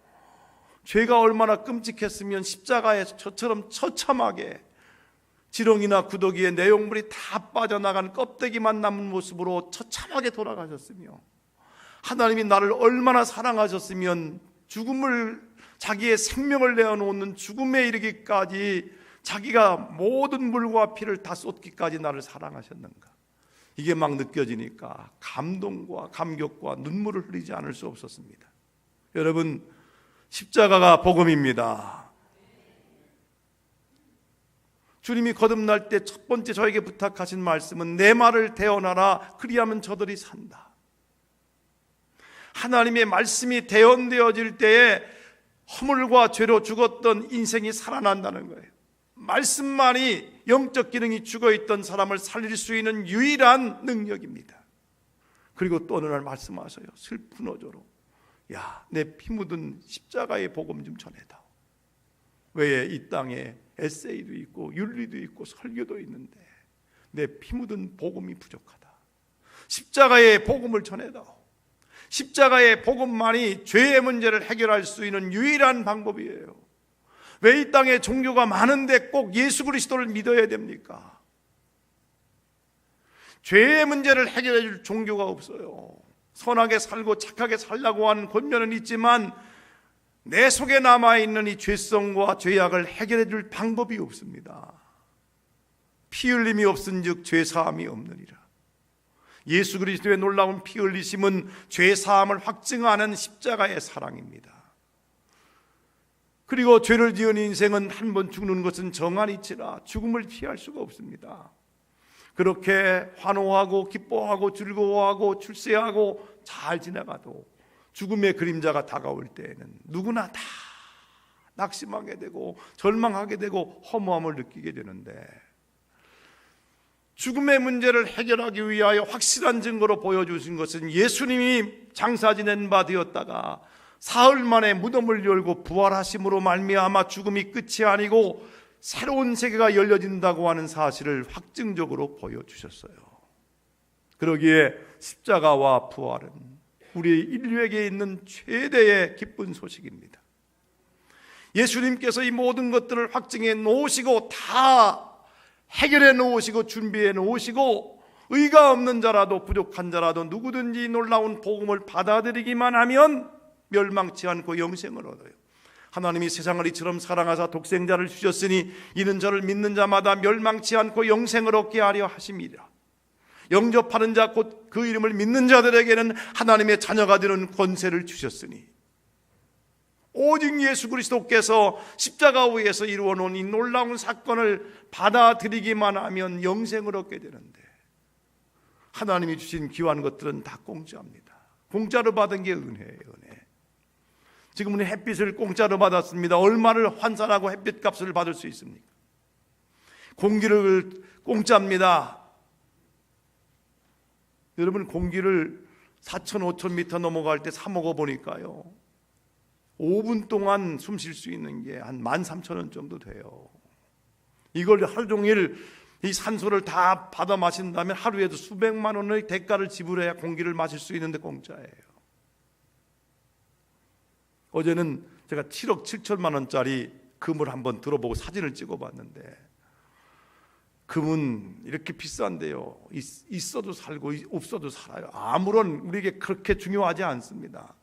죄가 얼마나 끔찍했으면 십자가에서 저처럼 처참하게 지렁이나 구더기에 내용물이 다 빠져나간 껍데기만 남은 모습으로 처참하게 돌아가셨으며 하나님이 나를 얼마나 사랑하셨으면 죽음을 자기의 생명을 내어놓는 죽음에 이르기까지 자기가 모든 물과 피를 다 쏟기까지 나를 사랑하셨는가. 이게 막 느껴지니까 감동과 감격과 눈물을 흘리지 않을 수 없었습니다. 여러분, 십자가가 복음입니다. 주님이 거듭날 때 첫 번째 저에게 부탁하신 말씀은 내 말을 대언하라 그리하면 저들이 산다. 하나님의 말씀이 대언되어질 때에 허물과 죄로 죽었던 인생이 살아난다는 거예요. 말씀만이 영적 기능이 죽어있던 사람을 살릴 수 있는 유일한 능력입니다. 그리고 또 어느 날 말씀하셔요. 슬픈 어조로 야, 내 피 묻은 십자가의 복음 좀 전해다오. 왜 이 땅에 에세이도 있고 윤리도 있고 설교도 있는데 내 피 묻은 복음이 부족하다. 십자가의 복음을 전해다오. 십자가의 복음만이 죄의 문제를 해결할 수 있는 유일한 방법이에요. 왜 이 땅에 종교가 많은데 꼭 예수 그리스도를 믿어야 됩니까? 죄의 문제를 해결해 줄 종교가 없어요. 선하게 살고 착하게 살라고 하는 권면은 있지만 내 속에 남아있는 이 죄성과 죄악을 해결해 줄 방법이 없습니다. 피 흘림이 없은즉 죄사함이 없느니라. 예수 그리스도의 놀라운 피 흘리심은 죄사함을 확증하는 십자가의 사랑입니다. 그리고 죄를 지은 인생은 한 번 죽는 것은 정한이치라 죽음을 피할 수가 없습니다. 그렇게 환호하고 기뻐하고 즐거워하고 출세하고 잘 지나가도 죽음의 그림자가 다가올 때에는 누구나 다 낙심하게 되고 절망하게 되고 허무함을 느끼게 되는데 죽음의 문제를 해결하기 위하여 확실한 증거로 보여주신 것은 예수님이 장사 지낸 바 되었다가 사흘 만에 무덤을 열고 부활하심으로 말미암아 죽음이 끝이 아니고 새로운 세계가 열려진다고 하는 사실을 확증적으로 보여주셨어요. 그러기에 십자가와 부활은 우리 인류에게 있는 최대의 기쁜 소식입니다. 예수님께서 이 모든 것들을 확증해 놓으시고 다 해결해 놓으시고 준비해 놓으시고 의가 없는 자라도 부족한 자라도 누구든지 놀라운 복음을 받아들이기만 하면 멸망치 않고 영생을 얻어요. 하나님이 세상을 이처럼 사랑하사 독생자를 주셨으니 이는 저를 믿는 자마다 멸망치 않고 영생을 얻게 하려 하심이라. 영접하는 자 곧 그 이름을 믿는 자들에게는 하나님의 자녀가 되는 권세를 주셨으니 오직 예수 그리스도께서 십자가 위에서 이루어 놓은 이 놀라운 사건을 받아들이기만 하면 영생을 얻게 되는데, 하나님이 주신 귀한 것들은 다 공짜입니다. 공짜로 받은 게 은혜예요, 은혜. 지금 우리 햇빛을 공짜로 받았습니다. 얼마를 환산하고 햇빛 값을 받을 수 있습니까? 공기를 공짜입니다. 여러분, 공기를 4,000, 5,000m 넘어갈 때 사 먹어보니까요, 5분 동안 숨 쉴 수 있는 게 한 13,000원 정도 돼요. 이걸 하루 종일 이 산소를 다 받아 마신다면 하루에도 수백만 원의 대가를 지불해야 공기를 마실 수 있는데 공짜예요. 어제는 제가 7억 7천만 원짜리 금을 한번 들어보고 사진을 찍어봤는데, 금은 이렇게 비싼데요, 있어도 살고 없어도 살아요. 아무런 우리에게 그렇게 중요하지 않습니다.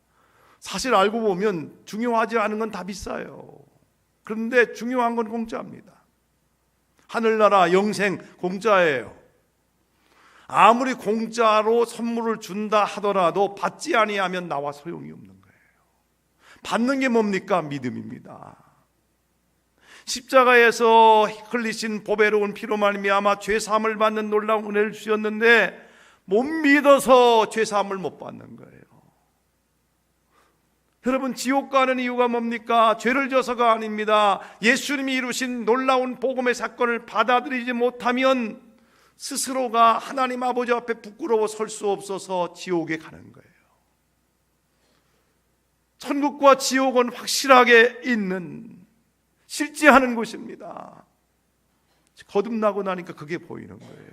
사실 알고 보면 중요하지 않은 건 다 비싸요. 그런데 중요한 건 공짜입니다. 하늘나라 영생 공짜예요. 아무리 공짜로 선물을 준다 하더라도 받지 아니하면 나와 소용이 없는 거예요. 받는 게 뭡니까? 믿음입니다. 십자가에서 흘리신 보배로운 피로 말미암아 죄사함을 받는 놀라운 은혜를 주셨는데 못 믿어서 죄사함을 못 받는 거예요. 여러분, 지옥 가는 이유가 뭡니까? 죄를 져서가 아닙니다. 예수님이 이루신 놀라운 복음의 사건을 받아들이지 못하면 스스로가 하나님 아버지 앞에 부끄러워 설 수 없어서 지옥에 가는 거예요. 천국과 지옥은 확실하게 있는, 실제하는 곳입니다. 거듭나고 나니까 그게 보이는 거예요.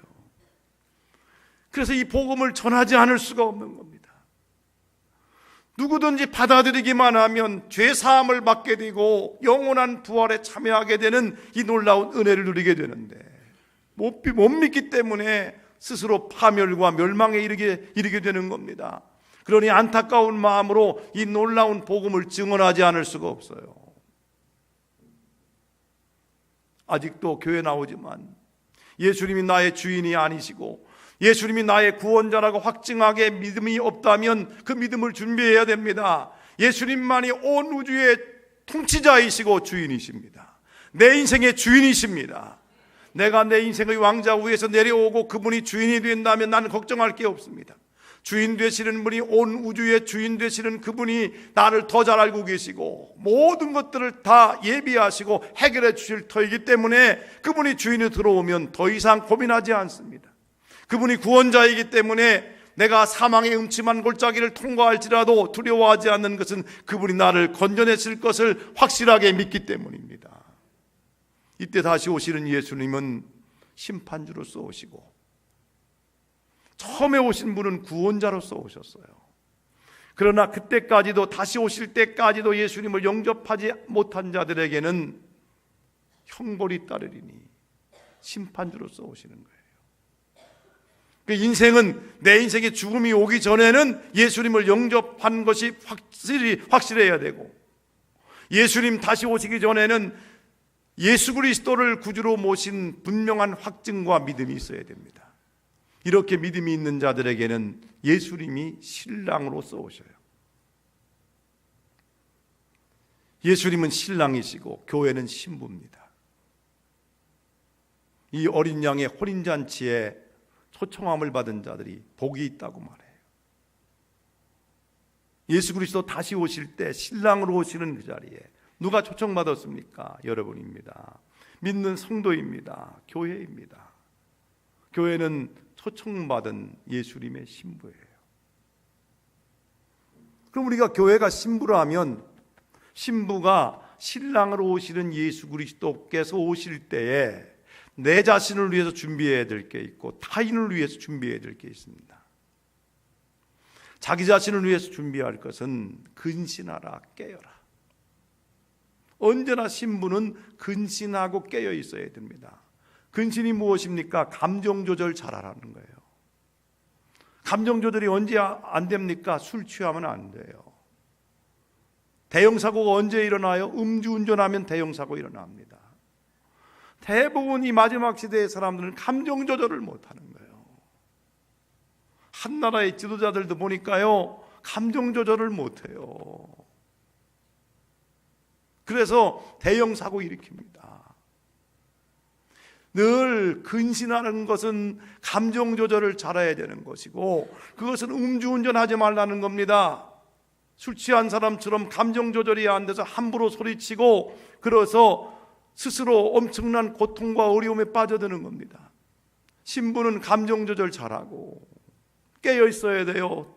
그래서 이 복음을 전하지 않을 수가 없는 겁니다. 누구든지 받아들이기만 하면 죄사함을 받게 되고 영원한 부활에 참여하게 되는 이 놀라운 은혜를 누리게 되는데, 못 믿기 때문에 스스로 파멸과 멸망에 이르게 되는 겁니다. 그러니 안타까운 마음으로 이 놀라운 복음을 증언하지 않을 수가 없어요. 아직도 교회 나오지만 예수님이 나의 주인이 아니시고 예수님이 나의 구원자라고 확증하게 믿음이 없다면 그 믿음을 준비해야 됩니다. 예수님만이 온 우주의 통치자이시고 주인이십니다. 내 인생의 주인이십니다. 내가 내 인생의 왕자 위에서 내려오고 그분이 주인이 된다면 나는 걱정할 게 없습니다. 주인 되시는 분이, 온 우주의 주인 되시는 그분이 나를 더 잘 알고 계시고 모든 것들을 다 예비하시고 해결해 주실 터이기 때문에 그분이 주인이 들어오면 더 이상 고민하지 않습니다. 그분이 구원자이기 때문에 내가 사망의 음침한 골짜기를 통과할지라도 두려워하지 않는 것은 그분이 나를 건져내실 것을 확실하게 믿기 때문입니다. 이때 다시 오시는 예수님은 심판주로서 오시고, 처음에 오신 분은 구원자로서 오셨어요. 그러나 그때까지도, 다시 오실 때까지도 예수님을 영접하지 못한 자들에게는 형벌이 따르리니 심판주로서 오시는 거예요. 그 인생은, 내 인생의 죽음이 오기 전에는 예수님을 영접한 것이 확실해야 되고, 예수님 다시 오시기 전에는 예수 그리스도를 구주로 모신 분명한 확증과 믿음이 있어야 됩니다. 이렇게 믿음이 있는 자들에게는 예수님이 신랑으로서 오셔요. 예수님은 신랑이시고 교회는 신부입니다. 이 어린 양의 혼인잔치에 초청함을 받은 자들이 복이 있다고 말해요. 예수 그리스도 다시 오실 때 신랑으로 오시는 그 자리에 누가 초청받았습니까? 여러분입니다. 믿는 성도입니다. 교회입니다. 교회는 초청받은 예수님의 신부예요. 그럼 우리가 교회가 신부라면, 신부가 신랑으로 오시는 예수 그리스도께서 오실 때에 내 자신을 위해서 준비해야 될 게 있고 타인을 위해서 준비해야 될 게 있습니다. 자기 자신을 위해서 준비할 것은 근신하라, 깨어라. 언제나 신부는 근신하고 깨어 있어야 됩니다. 근신이 무엇입니까? 감정 조절 잘하라는 거예요. 감정 조절이 언제 안 됩니까? 술 취하면 안 돼요. 대형 사고가 언제 일어나요? 음주운전하면 대형 사고 일어납니다. 대부분 이 마지막 시대의 사람들은 감정 조절을 못하는 거예요. 한 나라의 지도자들도 보니까요, 감정 조절을 못해요. 그래서 대형 사고 일으킵니다. 늘 근신하는 것은 감정 조절을 잘해야 되는 것이고, 그것은 음주운전하지 말라는 겁니다. 술 취한 사람처럼 감정 조절이 안 돼서 함부로 소리치고 그래서 스스로 엄청난 고통과 어려움에 빠져드는 겁니다. 신부는 감정 조절 잘하고 깨어 있어야 돼요.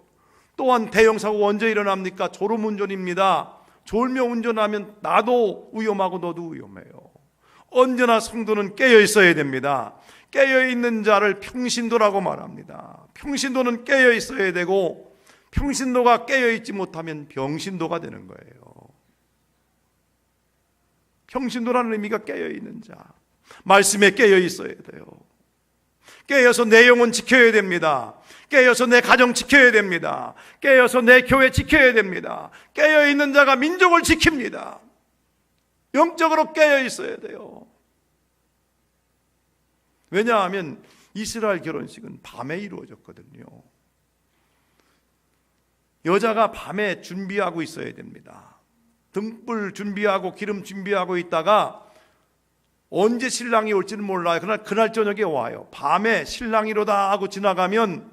또한 대형 사고 언제 일어납니까? 졸음운전입니다. 졸며 운전하면 나도 위험하고 너도 위험해요. 언제나 성도는 깨어 있어야 됩니다. 깨어 있는 자를 평신도라고 말합니다. 평신도는 깨어 있어야 되고, 평신도가 깨어 있지 못하면 병신도가 되는 거예요. 평신도라는 의미가 깨어 있는 자, 말씀에 깨어 있어야 돼요. 깨어서 내 영혼 지켜야 됩니다. 깨어서 내 가정 지켜야 됩니다. 깨어서 내 교회 지켜야 됩니다. 깨어 있는 자가 민족을 지킵니다. 영적으로 깨어 있어야 돼요. 왜냐하면 이스라엘 결혼식은 밤에 이루어졌거든요. 여자가 밤에 준비하고 있어야 됩니다. 등불 준비하고 기름 준비하고 있다가 언제 신랑이 올지는 몰라요. 그날 저녁에 와요. 밤에 신랑이로다 하고 지나가면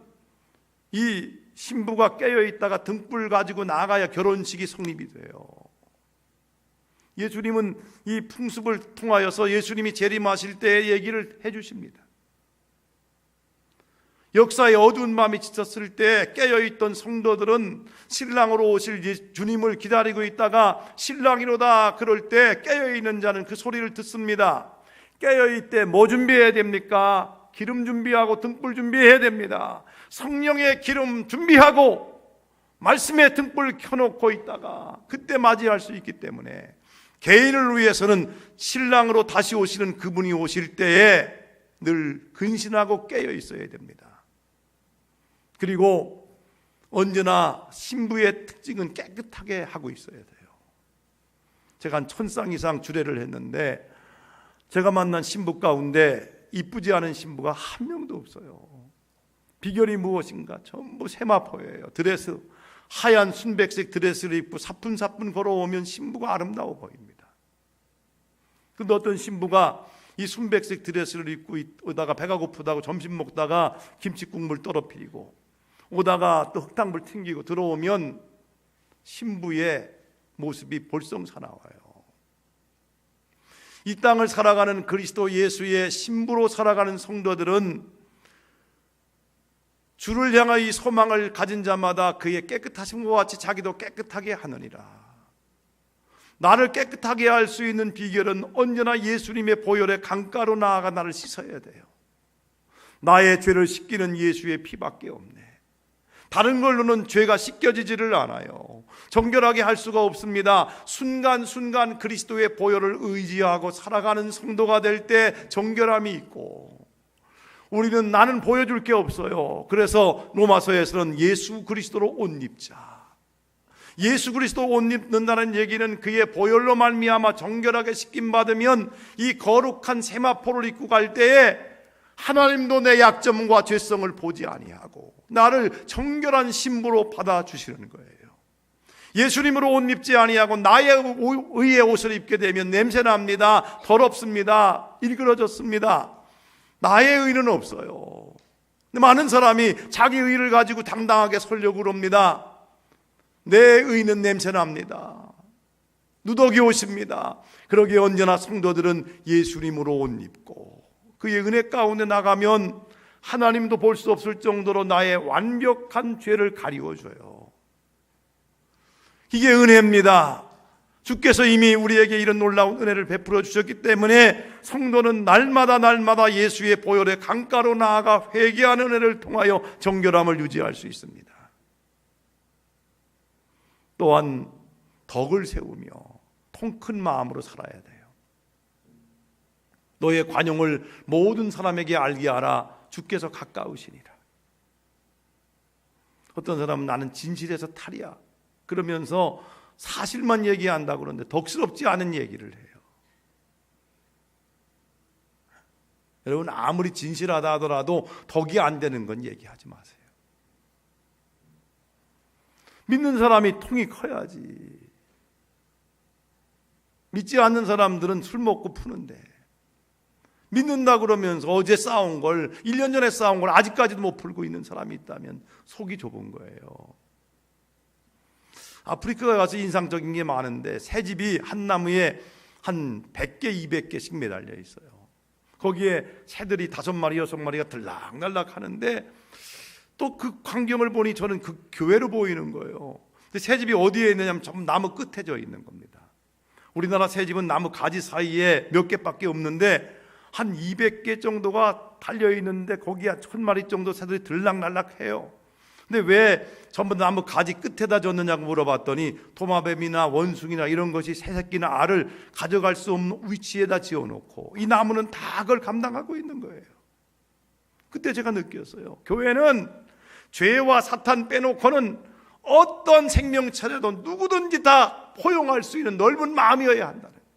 이 신부가 깨어 있다가 등불 가지고 나가야 결혼식이 성립이 돼요. 예수님은 이 풍습을 통하여서 예수님이 재림하실 때의 얘기를 해주십니다. 역사의 어두운 밤이 짙었을 때 깨어있던 성도들은 신랑으로 오실 주님을 기다리고 있다가 신랑이로다 그럴 때 깨어있는 자는 그 소리를 듣습니다. 깨어있을 때 뭐 준비해야 됩니까? 기름 준비하고 등불 준비해야 됩니다. 성령의 기름 준비하고 말씀의 등불 켜놓고 있다가 그때 맞이할 수 있기 때문에, 개인을 위해서는 신랑으로 다시 오시는 그분이 오실 때에 늘 근신하고 깨어 있어야 됩니다. 그리고 언제나 신부의 특징은 깨끗하게 하고 있어야 돼요. 제가 한 1000쌍 이상 주례를 했는데 제가 만난 신부 가운데 이쁘지 않은 신부가 한 명도 없어요. 비결이 무엇인가? 전부 세마포예요. 드레스, 하얀 순백색 드레스를 입고 사뿐사뿐 걸어오면 신부가 아름다워 보입니다. 근데 어떤 신부가 이 순백색 드레스를 입고 오다가 배가 고프다고 점심 먹다가 김치국물 떨어뜨리고 오다가 또 흙탕물 튕기고 들어오면 신부의 모습이 볼썽사나워요. 이 땅을 살아가는 그리스도 예수의 신부로 살아가는 성도들은 주를 향하여 이 소망을 가진 자마다 그의 깨끗하심과 같이 자기도 깨끗하게 하느니라. 나를 깨끗하게 할 수 있는 비결은 언제나 예수님의 보혈의 강가로 나아가 나를 씻어야 돼요. 나의 죄를 씻기는 예수의 피밖에 없네. 다른 걸로는 죄가 씻겨지지를 않아요. 정결하게 할 수가 없습니다. 순간순간 그리스도의 보혈을 의지하고 살아가는 성도가 될 때 정결함이 있고, 우리는 나는 보여줄 게 없어요. 그래서 로마서에서는 예수 그리스도로 옷 입자. 예수 그리스도 옷 입는다는 얘기는 그의 보혈로 말미암아 정결하게 씻김 받으면 이 거룩한 세마포를 입고 갈 때에 하나님도 내 약점과 죄성을 보지 아니하고 나를 정결한 신부로 받아주시는 거예요. 예수님으로 옷 입지 아니하고 나의 의의 옷을 입게 되면 냄새납니다. 더럽습니다. 일그러졌습니다. 나의 의는 없어요. 많은 사람이 자기 의를 가지고 당당하게 설려고 그럽니다. 내 의는 냄새납니다. 누더기 옷입니다. 그러기에 언제나 성도들은 예수님으로 옷 입고 그의 은혜 가운데 나가면 하나님도 볼 수 없을 정도로 나의 완벽한 죄를 가리워줘요. 이게 은혜입니다. 주께서 이미 우리에게 이런 놀라운 은혜를 베풀어 주셨기 때문에 성도는 날마다 예수의 보혈의 강가로 나아가 회개하는 은혜를 통하여 정결함을 유지할 수 있습니다. 또한 덕을 세우며 통큰 마음으로 살아야 돼요. 너의 관용을 모든 사람에게 알게 하라. 주께서 가까우시니라. 어떤 사람은 나는 진실에서 탈이야 그러면서 사실만 얘기한다 그러는데 덕스럽지 않은 얘기를 해요. 여러분, 아무리 진실하다 하더라도 덕이 안 되는 건 얘기하지 마세요. 믿는 사람이 통이 커야지. 믿지 않는 사람들은 술 먹고 푸는데, 믿는다 그러면서 어제 싸운 걸, 1년 전에 싸운 걸 아직까지도 못 풀고 있는 사람이 있다면 속이 좁은 거예요. 아프리카에 가서 인상적인 게 많은데 새집이 한 나무에 한 100개, 200개씩 매달려 있어요. 거기에 새들이 5마리, 6마리가 들락날락 하는데 또 그 광경을 보니 저는 그 교회로 보이는 거예요. 근데 새집이 어디에 있느냐면 전부 나무 끝에 져 있는 겁니다. 우리나라 새집은 나무 가지 사이에 몇 개밖에 없는데 한 200개 정도가 달려 있는데 거기에 1000마리 정도 새들이 들락날락해요. 근데 왜 전부 나무 가지 끝에다 줬느냐고 물어봤더니 도마뱀이나 원숭이나 이런 것이 새새끼나 알을 가져갈 수 없는 위치에다 지어놓고 이 나무는 다 그걸 감당하고 있는 거예요. 그때 제가 느꼈어요. 교회는 죄와 사탄 빼놓고는 어떤 생명체라도 누구든지 다 포용할 수 있는 넓은 마음이어야 한다는 거예요.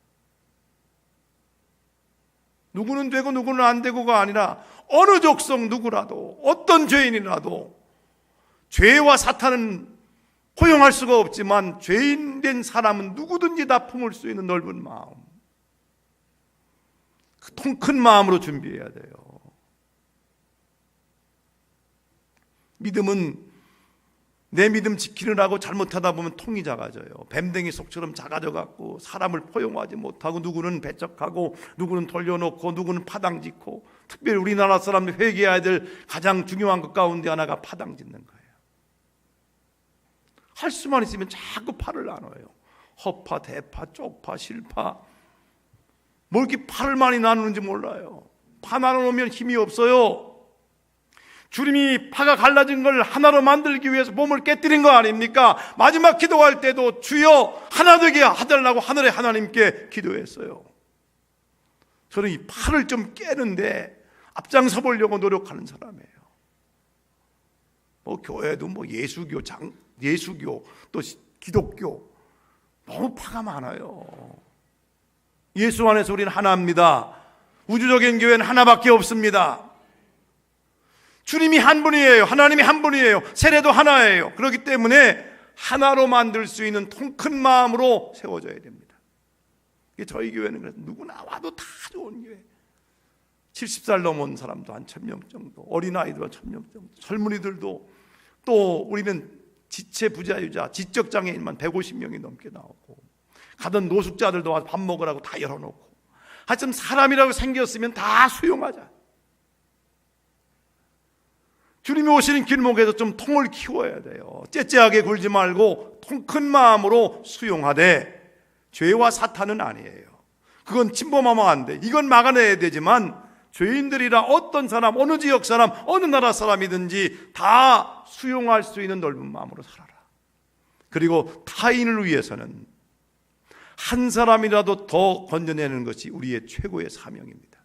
누구는 되고 누구는 안 되고가 아니라 어느 족속 누구라도 어떤 죄인이라도 죄와 사탄은 포용할 수가 없지만 죄인 된 사람은 누구든지 다 품을 수 있는 넓은 마음, 그 통 큰 마음으로 준비해야 돼요. 믿음은 내 믿음 지키느라고 잘못하다 보면 통이 작아져요. 뱀댕이 속처럼 작아져갖고 사람을 포용하지 못하고 누구는 배척하고 누구는 돌려놓고 누구는 파당짓고, 특별히 우리나라 사람들 회개해야 될 가장 중요한 것 가운데 하나가 파당짓는 거예요. 할 수만 있으면 자꾸 파를 나눠요. 허파, 대파, 쪽파, 실파. 뭐 이렇게 파를 많이 나누는지 몰라요. 파 나눠놓으면 힘이 없어요. 주님이 파가 갈라진 걸 하나로 만들기 위해서 몸을 깨뜨린 거 아닙니까? 마지막 기도할 때도 주여 하나 되게 하달라고 하늘의 하나님께 기도했어요. 저는 이 파를 좀 깨는데 앞장서 보려고 노력하는 사람이에요. 뭐 교회도 뭐 예수교 또 기독교 너무 파가 많아요. 예수 안에서 우리는 하나입니다. 우주적인 교회는 하나밖에 없습니다. 주님이 한 분이에요. 하나님이 한 분이에요. 세례도 하나예요. 그렇기 때문에 하나로 만들 수 있는 통 큰 마음으로 세워져야 됩니다. 저희 교회는 그래서 누구나 와도 다 좋은 교회. 70살 넘은 사람도 한 1000명 정도, 어린아이도 한 1000명 정도, 젊은이들도, 또 우리는 지체 부자유자, 지적장애인만 150명이 넘게 나오고, 가던 노숙자들도 와서 밥 먹으라고 다 열어놓고, 하여튼 사람이라고 생겼으면 다 수용하자. 주님이 오시는 길목에서 좀 통을 키워야 돼요. 째째하게 굴지 말고 통 큰 마음으로 수용하되, 죄와 사탄은 아니에요. 그건 침범하면 안 돼. 이건 막아내야 되지만 죄인들이라 어떤 사람, 어느 지역 사람, 어느 나라 사람이든지 다 수용할 수 있는 넓은 마음으로 살아라. 그리고 타인을 위해서는 한 사람이라도 더 건져내는 것이 우리의 최고의 사명입니다.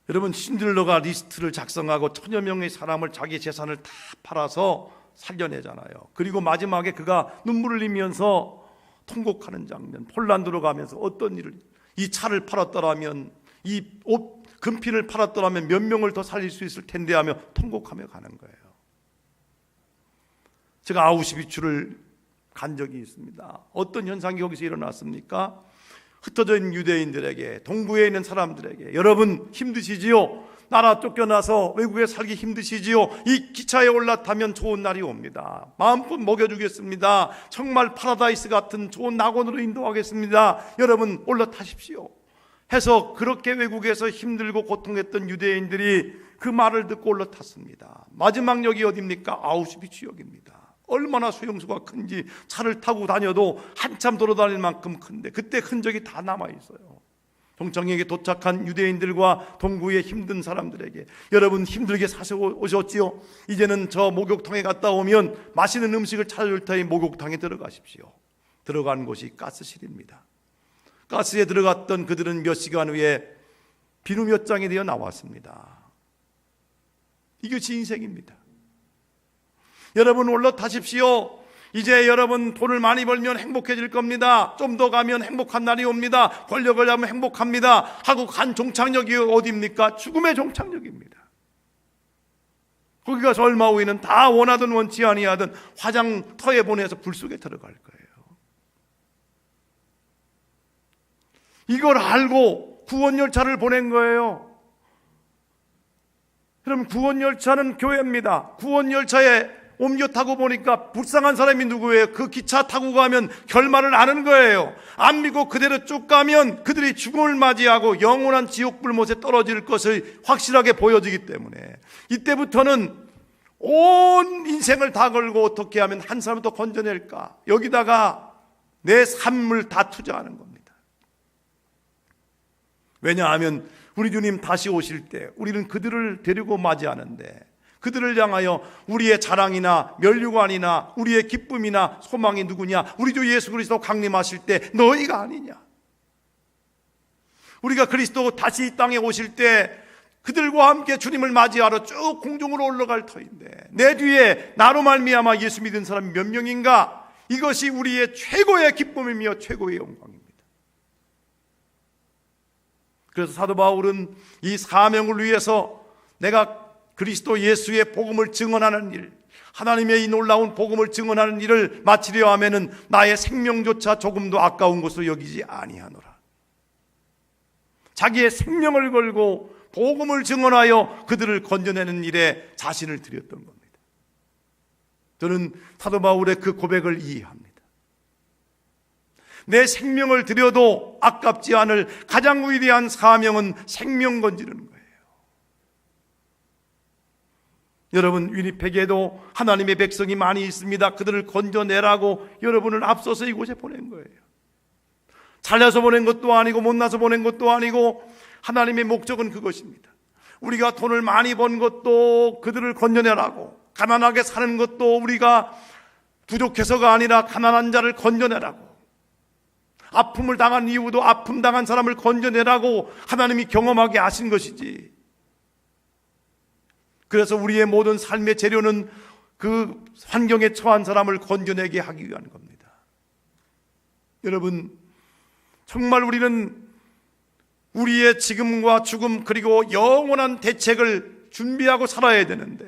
여러분, 신들러가 리스트를 작성하고 1000여 명의 사람을 자기 재산을 다 팔아서 살려내잖아요. 그리고 마지막에 그가 눈물을 흘리면서 통곡하는 장면, 폴란드로 가면서 어떤 일을, 이 차를 팔았더라면, 이 옷 금핀을 팔았더라면 몇 명을 더 살릴 수 있을 텐데 하며 통곡하며 가는 거예요. 제가 아우슈비츠를 간 적이 있습니다. 어떤 현상이 거기서 일어났습니까? 흩어져 있는 유대인들에게, 동부에 있는 사람들에게, 여러분 힘드시지요? 나라 쫓겨나서 외국에 살기 힘드시지요? 이 기차에 올라타면 좋은 날이 옵니다. 마음껏 먹여주겠습니다. 정말 파라다이스 같은 좋은 낙원으로 인도하겠습니다. 여러분 올라타십시오 해서, 그렇게 외국에서 힘들고 고통했던 유대인들이 그 말을 듣고 올라탔습니다. 마지막 역이 어디입니까? 아우슈비츠 역입니다. 얼마나 수용소가 큰지 차를 타고 다녀도 한참 돌아다닐 만큼 큰데 그때 흔적이 다 남아있어요. 동창역에 도착한 유대인들과 동구의 힘든 사람들에게, 여러분 힘들게 사서 오셨지요? 이제는 저 목욕탕에 갔다 오면 맛있는 음식을 찾아줄 테니 목욕탕에 들어가십시오. 들어간 곳이 가스실입니다. 가스에 들어갔던 그들은 몇 시간 후에 비누 몇 장이 되어 나왔습니다. 이것이 인생입니다. 여러분 올라타십시오. 이제 여러분 돈을 많이 벌면 행복해질 겁니다. 좀 더 가면 행복한 날이 옵니다. 권력을 잡으면 행복합니다 하고 간 종착역이 어디입니까? 죽음의 종착역입니다. 거기 가서 얼마 후에는 다 원하든 원치 아니하든 화장터에 보내서 불 속에 들어갈 거예요. 이걸 알고 구원열차를 보낸 거예요. 그럼 구원열차는 교회입니다. 구원열차에 옮겨 타고 보니까 불쌍한 사람이 누구예요? 그 기차 타고 가면 결말을 아는 거예요. 안 믿고 그대로 쭉 가면 그들이 죽음을 맞이하고 영원한 지옥 불못에 떨어질 것을 확실하게 보여지기 때문에 이때부터는 온 인생을 다 걸고 어떻게 하면 한 사람을 더 건져낼까, 여기다가 내 삶을 다 투자하는 겁니다. 왜냐하면 우리 주님 다시 오실 때 우리는 그들을 데리고 맞이하는데 그들을 향하여 우리의 자랑이나 면류관이나 우리의 기쁨이나 소망이 누구냐? 우리 주 예수 그리스도 강림하실 때 너희가 아니냐? 우리가 그리스도 다시 이 땅에 오실 때 그들과 함께 주님을 맞이하러 쭉 공중으로 올라갈 터인데 내 뒤에 나로 말미암아 예수 믿은 사람이 몇 명인가? 이것이 우리의 최고의 기쁨이며 최고의 영광입니다. 그래서 사도 바울은 이 사명을 위해서 내가 그리스도 예수의 복음을 증언하는 일, 하나님의 이 놀라운 복음을 증언하는 일을 마치려 하면은 나의 생명조차 조금도 아까운 것으로 여기지 아니하노라. 자기의 생명을 걸고 복음을 증언하여 그들을 건져내는 일에 자신을 드렸던 겁니다. 저는 사도 바울의 그 고백을 이해합니다. 내 생명을 드려도 아깝지 않을 가장 위대한 사명은 생명 건지는 거예요. 여러분, 위니펙에도 하나님의 백성이 많이 있습니다. 그들을 건져내라고 여러분을 앞서서 이곳에 보낸 거예요. 잘나서 보낸 것도 아니고 못나서 보낸 것도 아니고 하나님의 목적은 그것입니다. 우리가 돈을 많이 번 것도 그들을 건져내라고, 가난하게 사는 것도 우리가 부족해서가 아니라 가난한 자를 건져내라고, 아픔을 당한 이유도 아픔 당한 사람을 건져내라고 하나님이 경험하게 하신 것이지. 그래서 우리의 모든 삶의 재료는 그 환경에 처한 사람을 건져내게 하기 위한 겁니다. 여러분, 정말 우리는 우리의 지금과 죽음 그리고 영원한 대책을 준비하고 살아야 되는데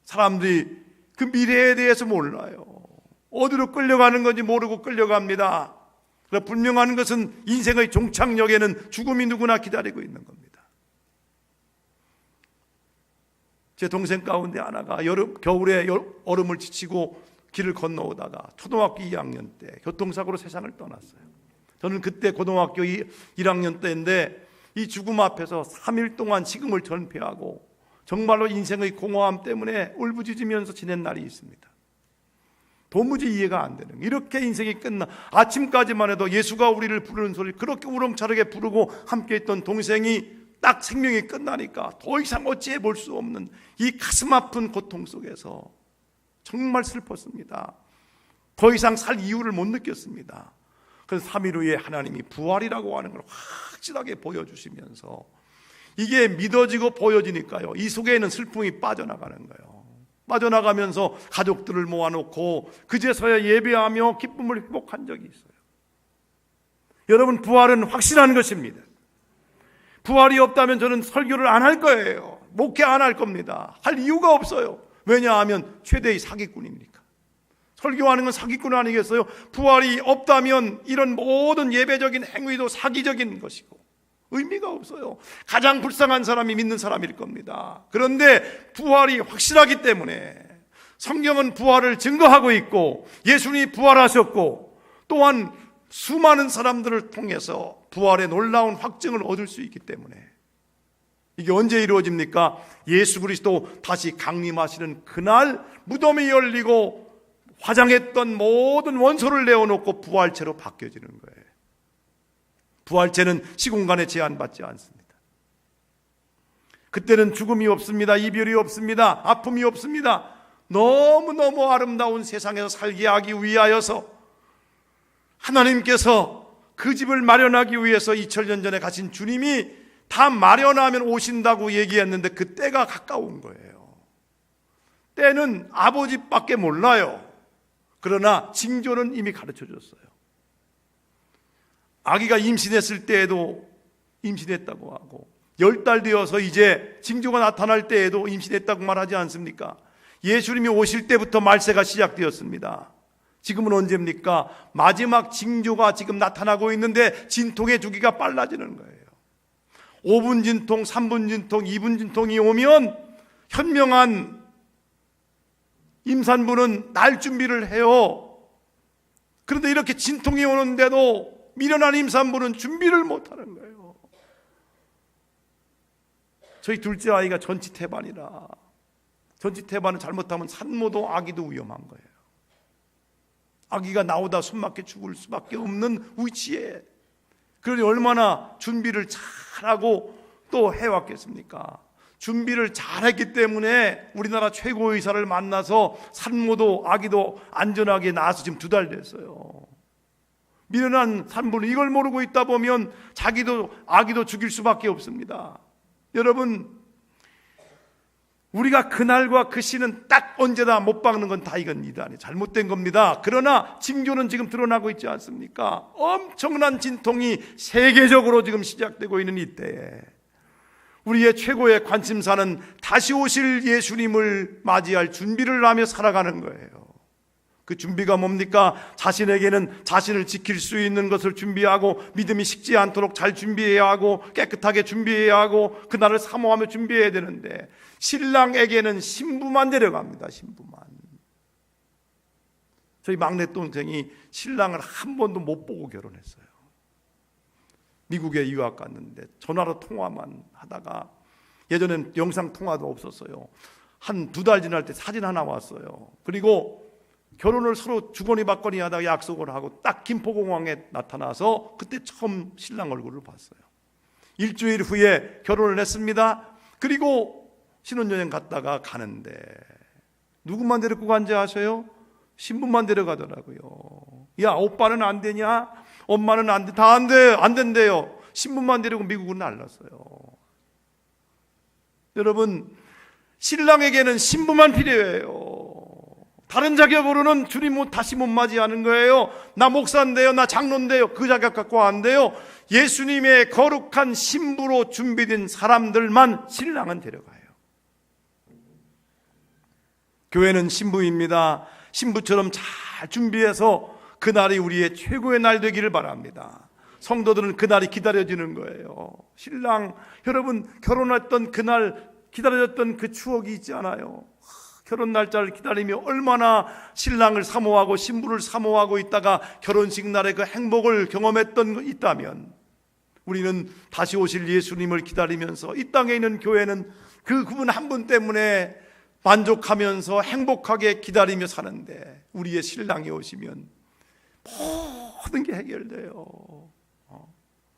사람들이 그 미래에 대해서 몰라요. 어디로 끌려가는 건지 모르고 끌려갑니다. 그러나 분명한 것은 인생의 종착역에는 죽음이 누구나 기다리고 있는 겁니다. 제 동생 가운데 하나가 겨울에 얼음을 지치고 길을 건너오다가 초등학교 2학년 때 교통사고로 세상을 떠났어요. 저는 그때 고등학교 1학년 때인데 이 죽음 앞에서 3일 동안 식음을 전폐하고 정말로 인생의 공허함 때문에 울부짖으면서 지낸 날이 있습니다. 도무지 이해가 안 되는, 이렇게 인생이 끝나 아침까지만 해도 예수가 우리를 부르는 소리 그렇게 우렁차게 부르고 함께 있던 동생이 딱 생명이 끝나니까 더 이상 어찌해 볼 수 없는 이 가슴 아픈 고통 속에서 정말 슬펐습니다. 더 이상 살 이유를 못 느꼈습니다. 그래서 3일 후에 하나님이 부활이라고 하는 걸 확실하게 보여주시면서 이게 믿어지고 보여지니까요, 이 속에는 슬픔이 빠져나가는 거예요. 빠져나가면서 가족들을 모아놓고 그제서야 예배하며 기쁨을 회복한 적이 있어요. 여러분, 부활은 확실한 것입니다. 부활이 없다면 저는 설교를 안 할 거예요. 목회 안 할 겁니다. 할 이유가 없어요. 왜냐하면 최대의 사기꾼이니까. 설교하는 건 사기꾼 아니겠어요? 부활이 없다면 이런 모든 예배적인 행위도 사기적인 것이고 의미가 없어요. 가장 불쌍한 사람이 믿는 사람일 겁니다. 그런데 부활이 확실하기 때문에 성경은 부활을 증거하고 있고 예수님이 부활하셨고 또한 수많은 사람들을 통해서 부활의 놀라운 확증을 얻을 수 있기 때문에 이게 언제 이루어집니까? 예수 그리스도 다시 강림하시는 그날 무덤이 열리고 화장했던 모든 원소를 내어놓고 부활체로 바뀌어지는 거예요. 부활체는 시공간에 제한받지 않습니다. 그때는 죽음이 없습니다. 이별이 없습니다. 아픔이 없습니다. 너무너무 아름다운 세상에서 살게 하기 위하여서 하나님께서 그 집을 마련하기 위해서 2000년 전에 가신 주님이 다 마련하면 오신다고 얘기했는데 그 때가 가까운 거예요. 때는 아버지밖에 몰라요. 그러나 징조는 이미 가르쳐 줬어요. 아기가 임신했을 때에도 임신했다고 하고 10달 되어서 이제 징조가 나타날 때에도 임신했다고 말하지 않습니까? 예수님이 오실 때부터 말세가 시작되었습니다. 지금은 언제입니까? 마지막 징조가 지금 나타나고 있는데 진통의 주기가 빨라지는 거예요. 5분 진통, 3분 진통, 2분 진통이 오면 현명한 임산부는 날 준비를 해요. 그런데 이렇게 진통이 오는데도 미련한 임산부는 준비를 못하는 거예요. 저희 둘째 아이가 전치태반이라, 전치태반을 잘못하면 산모도 아기도 위험한 거예요. 아기가 나오다 숨막혀 죽을 수밖에 없는 위치에, 그러니 얼마나 준비를 잘하고 또 해왔겠습니까? 준비를 잘했기 때문에 우리나라 최고 의사를 만나서 산모도 아기도 안전하게 낳아서 지금 2달 됐어요. 미련한 산부는 이걸 모르고 있다 보면 자기도 아기도 죽일 수밖에 없습니다. 여러분, 우리가 그날과 그 시는 딱 언제다 못 박는 건 다 이건 이단이 잘못된 겁니다. 그러나 징조는 지금 드러나고 있지 않습니까? 엄청난 진통이 세계적으로 지금 시작되고 있는 이때에 우리의 최고의 관심사는 다시 오실 예수님을 맞이할 준비를 하며 살아가는 거예요. 그 준비가 뭡니까? 자신에게는 자신을 지킬 수 있는 것을 준비하고 믿음이 식지 않도록 잘 준비해야 하고 깨끗하게 준비해야 하고 그날을 사모하며 준비해야 되는데 신랑에게는 신부만 데려갑니다. 신부만. 저희 막내 동생이 신랑을 한 번도 못 보고 결혼했어요. 미국에 유학 갔는데 전화로 통화만 하다가, 예전엔 영상 통화도 없었어요. 한 2달 지날 때 사진 하나 왔어요. 그리고 결혼을 서로 주거니 받거니 하다가 약속을 하고 딱 김포공항에 나타나서 그때 처음 신랑 얼굴을 봤어요. 일주일 후에 결혼을 했습니다. 그리고 신혼여행 갔다가 가는데 누구만 데리고 간지 아세요? 신부만 데려가더라고요. 야, 오빠는 안 되냐? 엄마는 안 돼. 다 안 돼. 안 된대요. 신부만 데리고 미국은 날랐어요. 여러분, 신랑에게는 신부만 필요해요. 다른 자격으로는 주님 다시 못 맞이하는 거예요. 나 목사인데요, 나 장로인데요, 그 자격 갖고 안 돼요. 예수님의 거룩한 신부로 준비된 사람들만 신랑은 데려가요. 교회는 신부입니다. 신부처럼 잘 준비해서 그날이 우리의 최고의 날 되기를 바랍니다. 성도들은 그날이 기다려지는 거예요. 신랑, 여러분 결혼했던 그날 기다려졌던 그 추억이 있지 않아요? 결혼 날짜를 기다리며 얼마나 신랑을 사모하고 신부를 사모하고 있다가 결혼식 날의 그 행복을 경험했던 거 있다면, 우리는 다시 오실 예수님을 기다리면서 이 땅에 있는 교회는 그분 한 분 때문에 만족하면서 행복하게 기다리며 사는데, 우리의 신랑이 오시면 모든 게 해결돼요.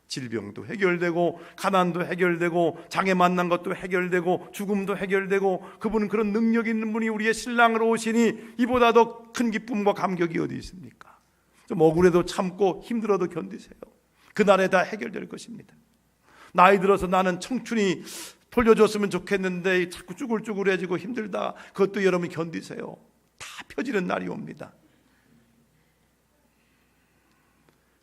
질병도 해결되고 가난도 해결되고 장애 만난 것도 해결되고 죽음도 해결되고, 그분은 그런 능력 있는 분이 우리의 신랑으로 오시니 이보다 더 큰 기쁨과 감격이 어디 있습니까? 좀 억울해도 참고 힘들어도 견디세요. 그날에 다 해결될 것입니다. 나이 들어서 나는 청춘이 돌려줬으면 좋겠는데 자꾸 쭈글쭈글해지고 힘들다, 그것도 여러분 견디세요. 다 펴지는 날이 옵니다.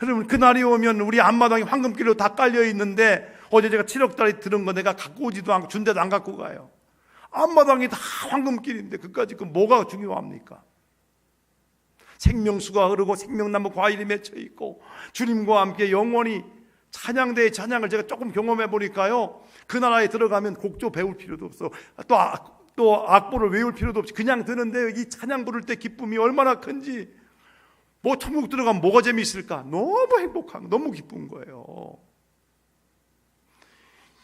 여러분, 그 날이 오면 우리 앞마당에 황금길로 다 깔려 있는데, 어제 제가 7억짜리 들은 거 내가 갖고 오지도 않고 준 데도 안 갖고 가요. 앞마당이 다 황금길인데 그까짓 그 뭐가 중요합니까? 생명수가 흐르고 생명나무 과일이 맺혀 있고 주님과 함께 영원히 찬양대의 찬양을 제가 조금 경험해 보니까요, 그 나라에 들어가면 곡조 배울 필요도 없어, 또 악보를 외울 필요도 없이 그냥 드는데 이 찬양 부를 때 기쁨이 얼마나 큰지, 뭐 천국 들어가면 뭐가 재미있을까? 너무 행복한, 너무 기쁜 거예요.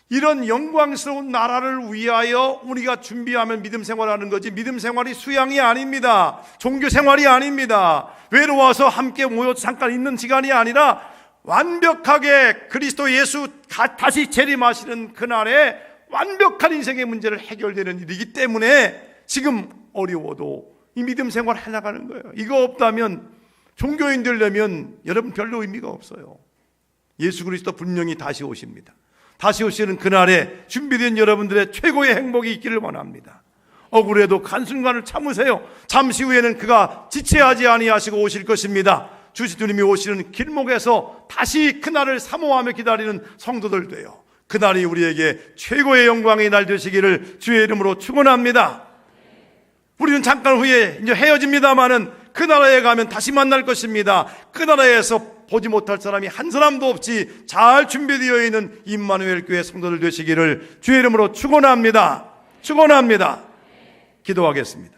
이런 영광스러운 나라를 위하여 우리가 준비하면 믿음 생활하는 거지, 믿음 생활이 수양이 아닙니다. 종교 생활이 아닙니다. 외로워서 함께 모여 잠깐 있는 시간이 아니라 완벽하게 그리스도 예수 다시 재림하시는 그날에 완벽한 인생의 문제를 해결되는 일이기 때문에 지금 어려워도 이 믿음 생활 해나가는 거예요. 이거 없다면 종교인 되려면 여러분 별로 의미가 없어요. 예수 그리스도 분명히 다시 오십니다. 다시 오시는 그날에 준비된 여러분들의 최고의 행복이 있기를 원합니다. 억울해도 한순간을 참으세요. 잠시 후에는 그가 지체하지 아니하시고 오실 것입니다. 주님이 오시는 길목에서 다시 그날을 사모하며 기다리는 성도들 돼요. 그날이 우리에게 최고의 영광의 날 되시기를 주의 이름으로 축원합니다. 우리는 잠깐 후에 이제 헤어집니다마는 그 나라에 가면 다시 만날 것입니다. 그 나라에서 보지 못할 사람이 한 사람도 없이 잘 준비되어 있는 임마누엘 교회 성도들 되시기를 주의 이름으로 축원합니다. 축원합니다. 기도하겠습니다.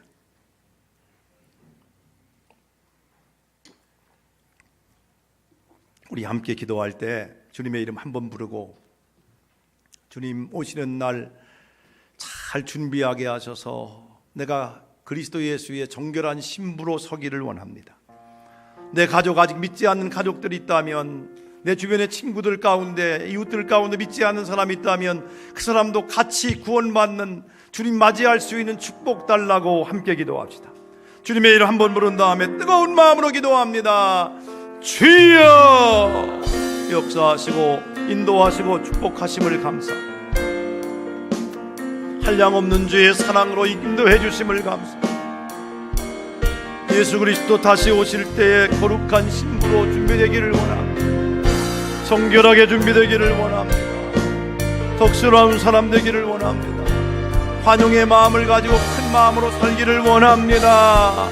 우리 함께 기도할 때 주님의 이름 한번 부르고 주님 오시는 날 잘 준비하게 하셔서 내가 그리스도 예수의 정결한 신부로 서기를 원합니다. 내 가족 아직 믿지 않는 가족들이 있다면, 내 주변의 친구들 가운데 이웃들 가운데 믿지 않는 사람이 있다면 그 사람도 같이 구원받는 주님 맞이할 수 있는 축복 달라고 함께 기도합시다. 주님의 이름 한번 부른 다음에 뜨거운 마음으로 기도합니다. 주여 역사하시고 인도하시고 축복하심을 감사합니다. 한량없는 주의 사랑으로 인도해 주심을 감사합니다. 예수 그리스도 다시 오실 때에 거룩한 신부로 준비되기를 원합니다. 정결하게 준비되기를 원합니다. 덕스러운 사람 되기를 원합니다. 환영의 마음을 가지고 큰 마음으로 살기를 원합니다.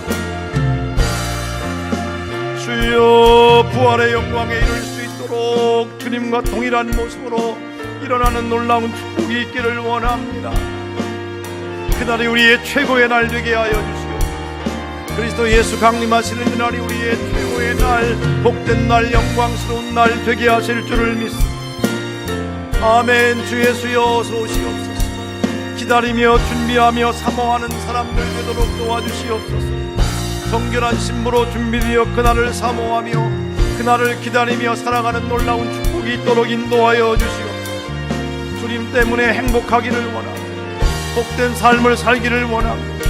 주여 부활의 영광에 이룰 수 있도록 주님과 동일한 모습으로 일어나는 놀라운 축복이 있기를 원합니다. 그날이 우리의 최고의 날 되게 하여 주시옵소서. 그리스도 예수 강림하시는 그날이 우리의 최고의 날, 복된 날, 영광스러운 날 되게 하실 줄을 믿습니다. 아멘. 주 예수여 어서 오시옵소서. 기다리며 준비하며 사모하는 사람들 되도록 도와주시옵소서. 정결한 신부로 준비되어 그날을 사모하며 그날을 기다리며 살아가는 놀라운 축복이 있도록 인도하여 주시옵소서. 주님 때문에 행복하기를 원합니다. 복된 삶을 살기를 원합니다.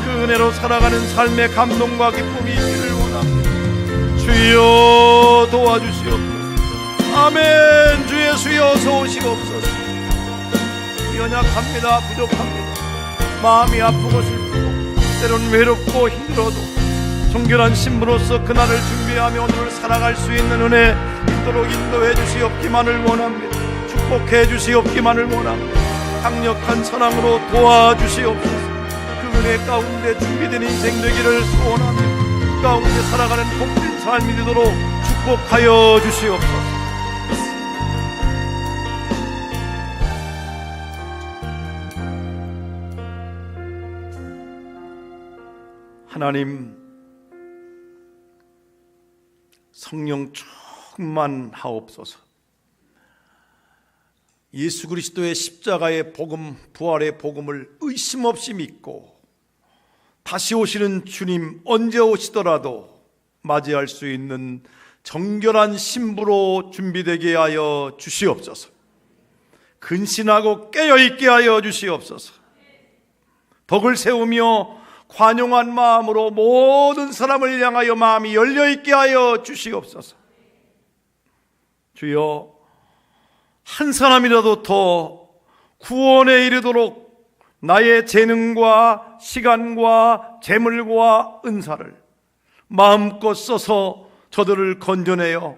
그 은혜로 살아가는 삶의 감동과 기쁨이 있기를 원합니다. 주여 도와주시옵소서. 아멘. 주 예수여 어서 오시옵소서. 연약합니다. 부족합니다. 마음이 아프고 슬프고 때론 외롭고 힘들어도 정결한 신부로서 그날을 준비하며 오늘을 살아갈 수 있는 은혜 있도록 인도해 주시옵기만을 원합니다. 축복해 주시옵기만을 원합니다. 강력한 사랑으로 도와주시옵소서. 그 은혜 가운데 준비된 인생 되기를 소원합니다. 그 가운데 살아가는 복된 삶이 되도록 축복하여 주시옵소서. 하나님, 성령 충만하옵소서. 예수 그리스도의 십자가의 복음, 부활의 복음을 의심 없이 믿고 다시 오시는 주님 언제 오시더라도 맞이할 수 있는 정결한 신부로 준비되게 하여 주시옵소서. 근신하고 깨어있게 하여 주시옵소서. 덕을 세우며 관용한 마음으로 모든 사람을 향하여 마음이 열려있게 하여 주시옵소서. 주여, 한 사람이라도 더 구원에 이르도록 나의 재능과 시간과 재물과 은사를 마음껏 써서 저들을 건져내어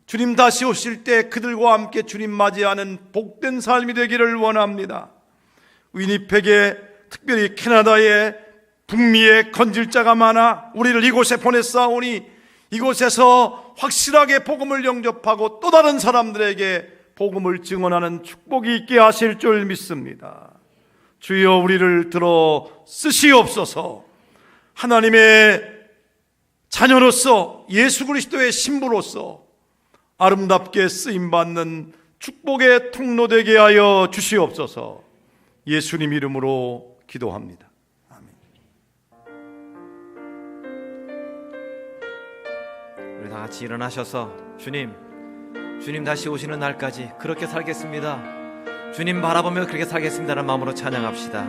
주님 다시 오실 때 그들과 함께 주님 맞이하는 복된 삶이 되기를 원합니다. 위니펙에, 특별히 캐나다에, 북미에 건질 자가 많아 우리를 이곳에 보냈사오니 이곳에서 확실하게 복음을 영접하고 또 다른 사람들에게 복음을 증언하는 축복이 있게 하실 줄 믿습니다. 주여 우리를 들어 쓰시옵소서. 하나님의 자녀로서 예수 그리스도의 신부로서 아름답게 쓰임받는 축복의 통로 되게 하여 주시옵소서. 예수님 이름으로 기도합니다. 아멘. 우리 다 같이 일어나셔서 주님 다시 오시는 날까지 그렇게 살겠습니다. 주님 바라보며 그렇게 살겠습니다라는 마음으로 찬양합시다.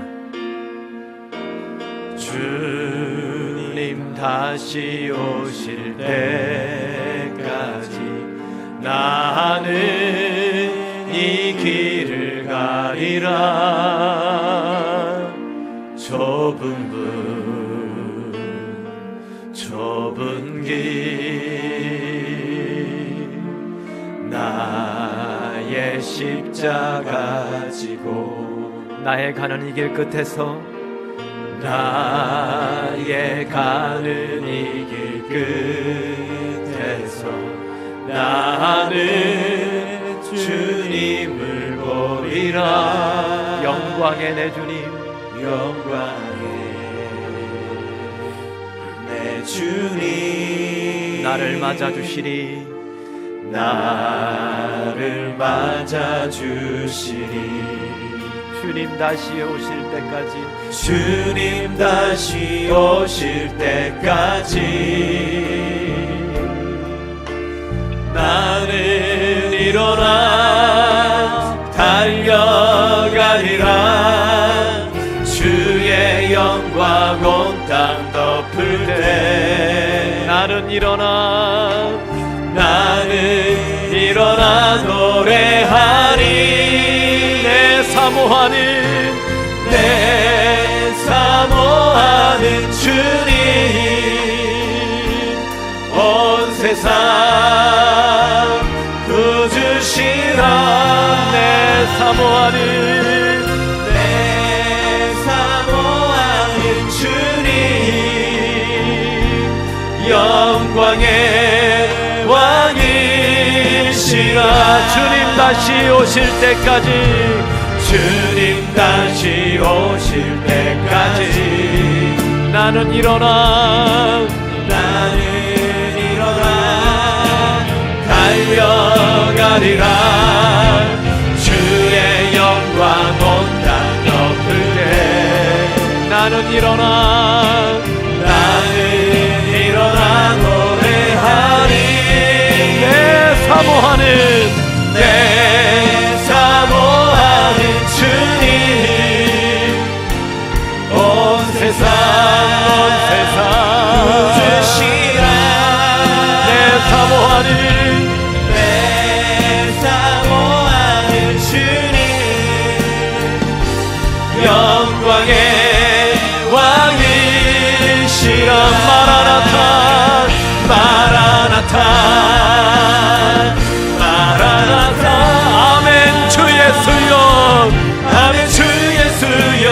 주님 다시 오실 때까지 나는 이 길을 가리라. 좁은 길 나의 십자가 지고 나의 가는 이 길 끝에서 나의 가는 이 길 끝에서 나는 주님을 보리라. 영광의 내 주님, 영광의 내 주님, 나를 맞아주시리, 나를 맞아주시리. 주님 다시 오실 때까지, 주님 다시 오실 때까지 나는 일어나 달려가리라. 주의 영광 온 땅 덮을 때 나는 일어나 노래하리. 내 사모하는 주님, 온 세상 구주시라. 내 사모하는 주님, 영광의 왕이시라. 주님 다시 오실 때까지, 주님 다시 오실 때까지 나는 일어나 달려가리라. 주의 영광 온 땅 덮을 때 나는 일어나 노래하리. 내 사모하는 주님, 온 세상 구주시라. 내 사모하는 주님, 영광의 왕이시라. 마라나타 아멘. 주 예수여, 아멘. 주 예수여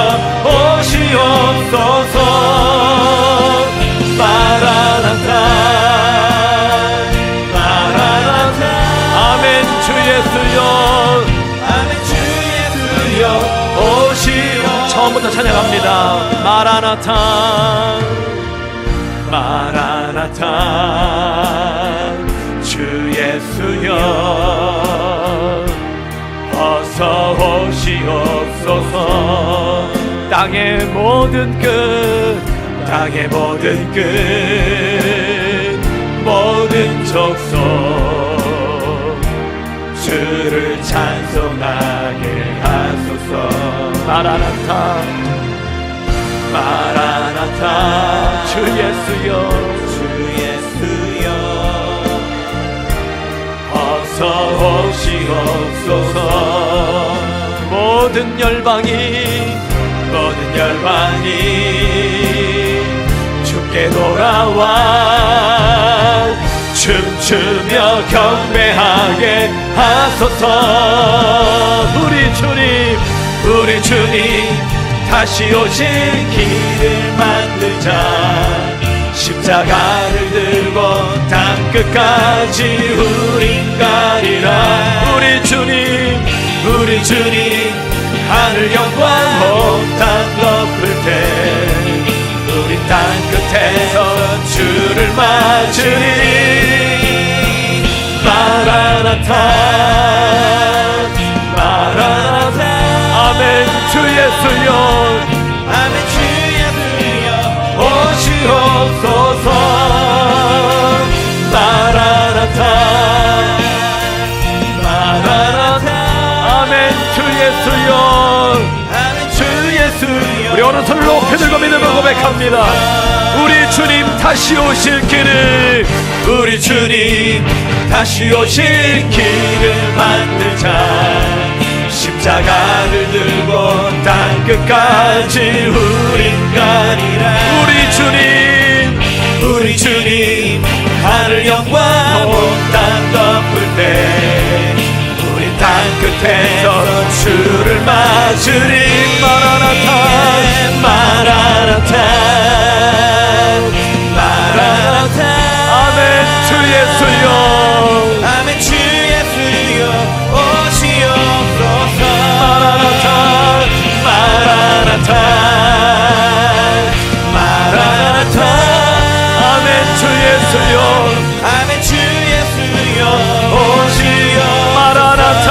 오시옵소서. 마라나타 아멘. 주 예수여, 아멘. 주 예수여 오시옵소서. 처음부터 찬양합니다. 마라나타 주 예수여 어서 오시옵소서. 땅의 모든 끝 모든 족속 주를 찬송하게 하소서. 마라나타 주 예수여 어서 오시옵소서. 모든 열방이 주께 돌아와 춤추며 경배하게 하소서. 우리 주님 다시 오실 길을 만들자. 십자가를 들고 땅 끝까지 우린 가리라. 우리 주님 하늘 영광 온 땅 덮을 때 우리 땅 끝에서 주를 맞으리. 마라나타 아멘. 주 예수여 오시옵소서. 마라나타 아멘. 주 예수여 우리 오른손을 높이 들고 믿음을 고백합니다. 우리 주님 다시 오실 길을 십자가를 십자가를 들고 땅 끝까지 우린 가리라. 우리 주님 하늘 영광 온 땅 덮을 때 우리 땅 끝에서 주를 맞으리. 마라나타 마라나타 마라나타. 아멘. 주 예수여, 아멘. 주 예수여 오시옵소서. 마라나타 마라나타 마라나타. 아멘. 주 예수여, 아멘. 주 예수여 오시옵소서. 마라나타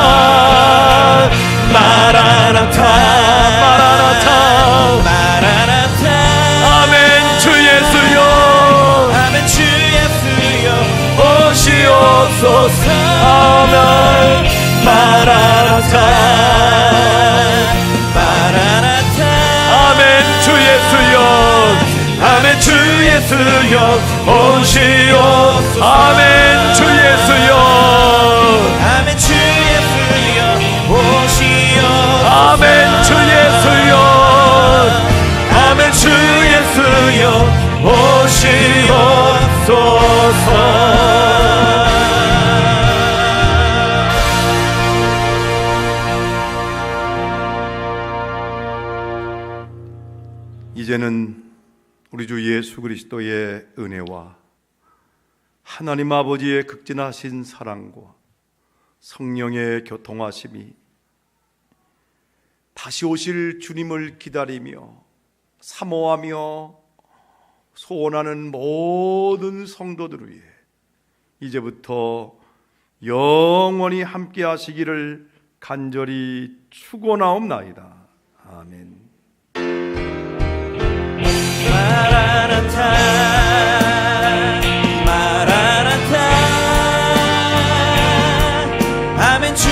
마라나타 마라나타 마라나타. 아멘. 주 예수여, 아멘. 주 예수여 오시옵소서. 아멘. 마라나타 마라나타. 아멘. 주 예수여, 아멘. 주 예수여 오시옵소서. 아멘. 주 예수여, 아멘. 주 예수여 오시옵소서. 아멘. 주 예수여, 아멘. 주 예수여 오시옵소서. 이제는 우리 주 예수 그리스도의 은혜와 하나님 아버지의 극진하신 사랑과 성령의 교통하심이 다시 오실 주님을 기다리며 사모하며 소원하는 모든 성도들을 위해 이제부터 영원히 함께 하시기를 간절히 축원하옵나이다. 아멘. 마라나타 마라나타. 아멘. 주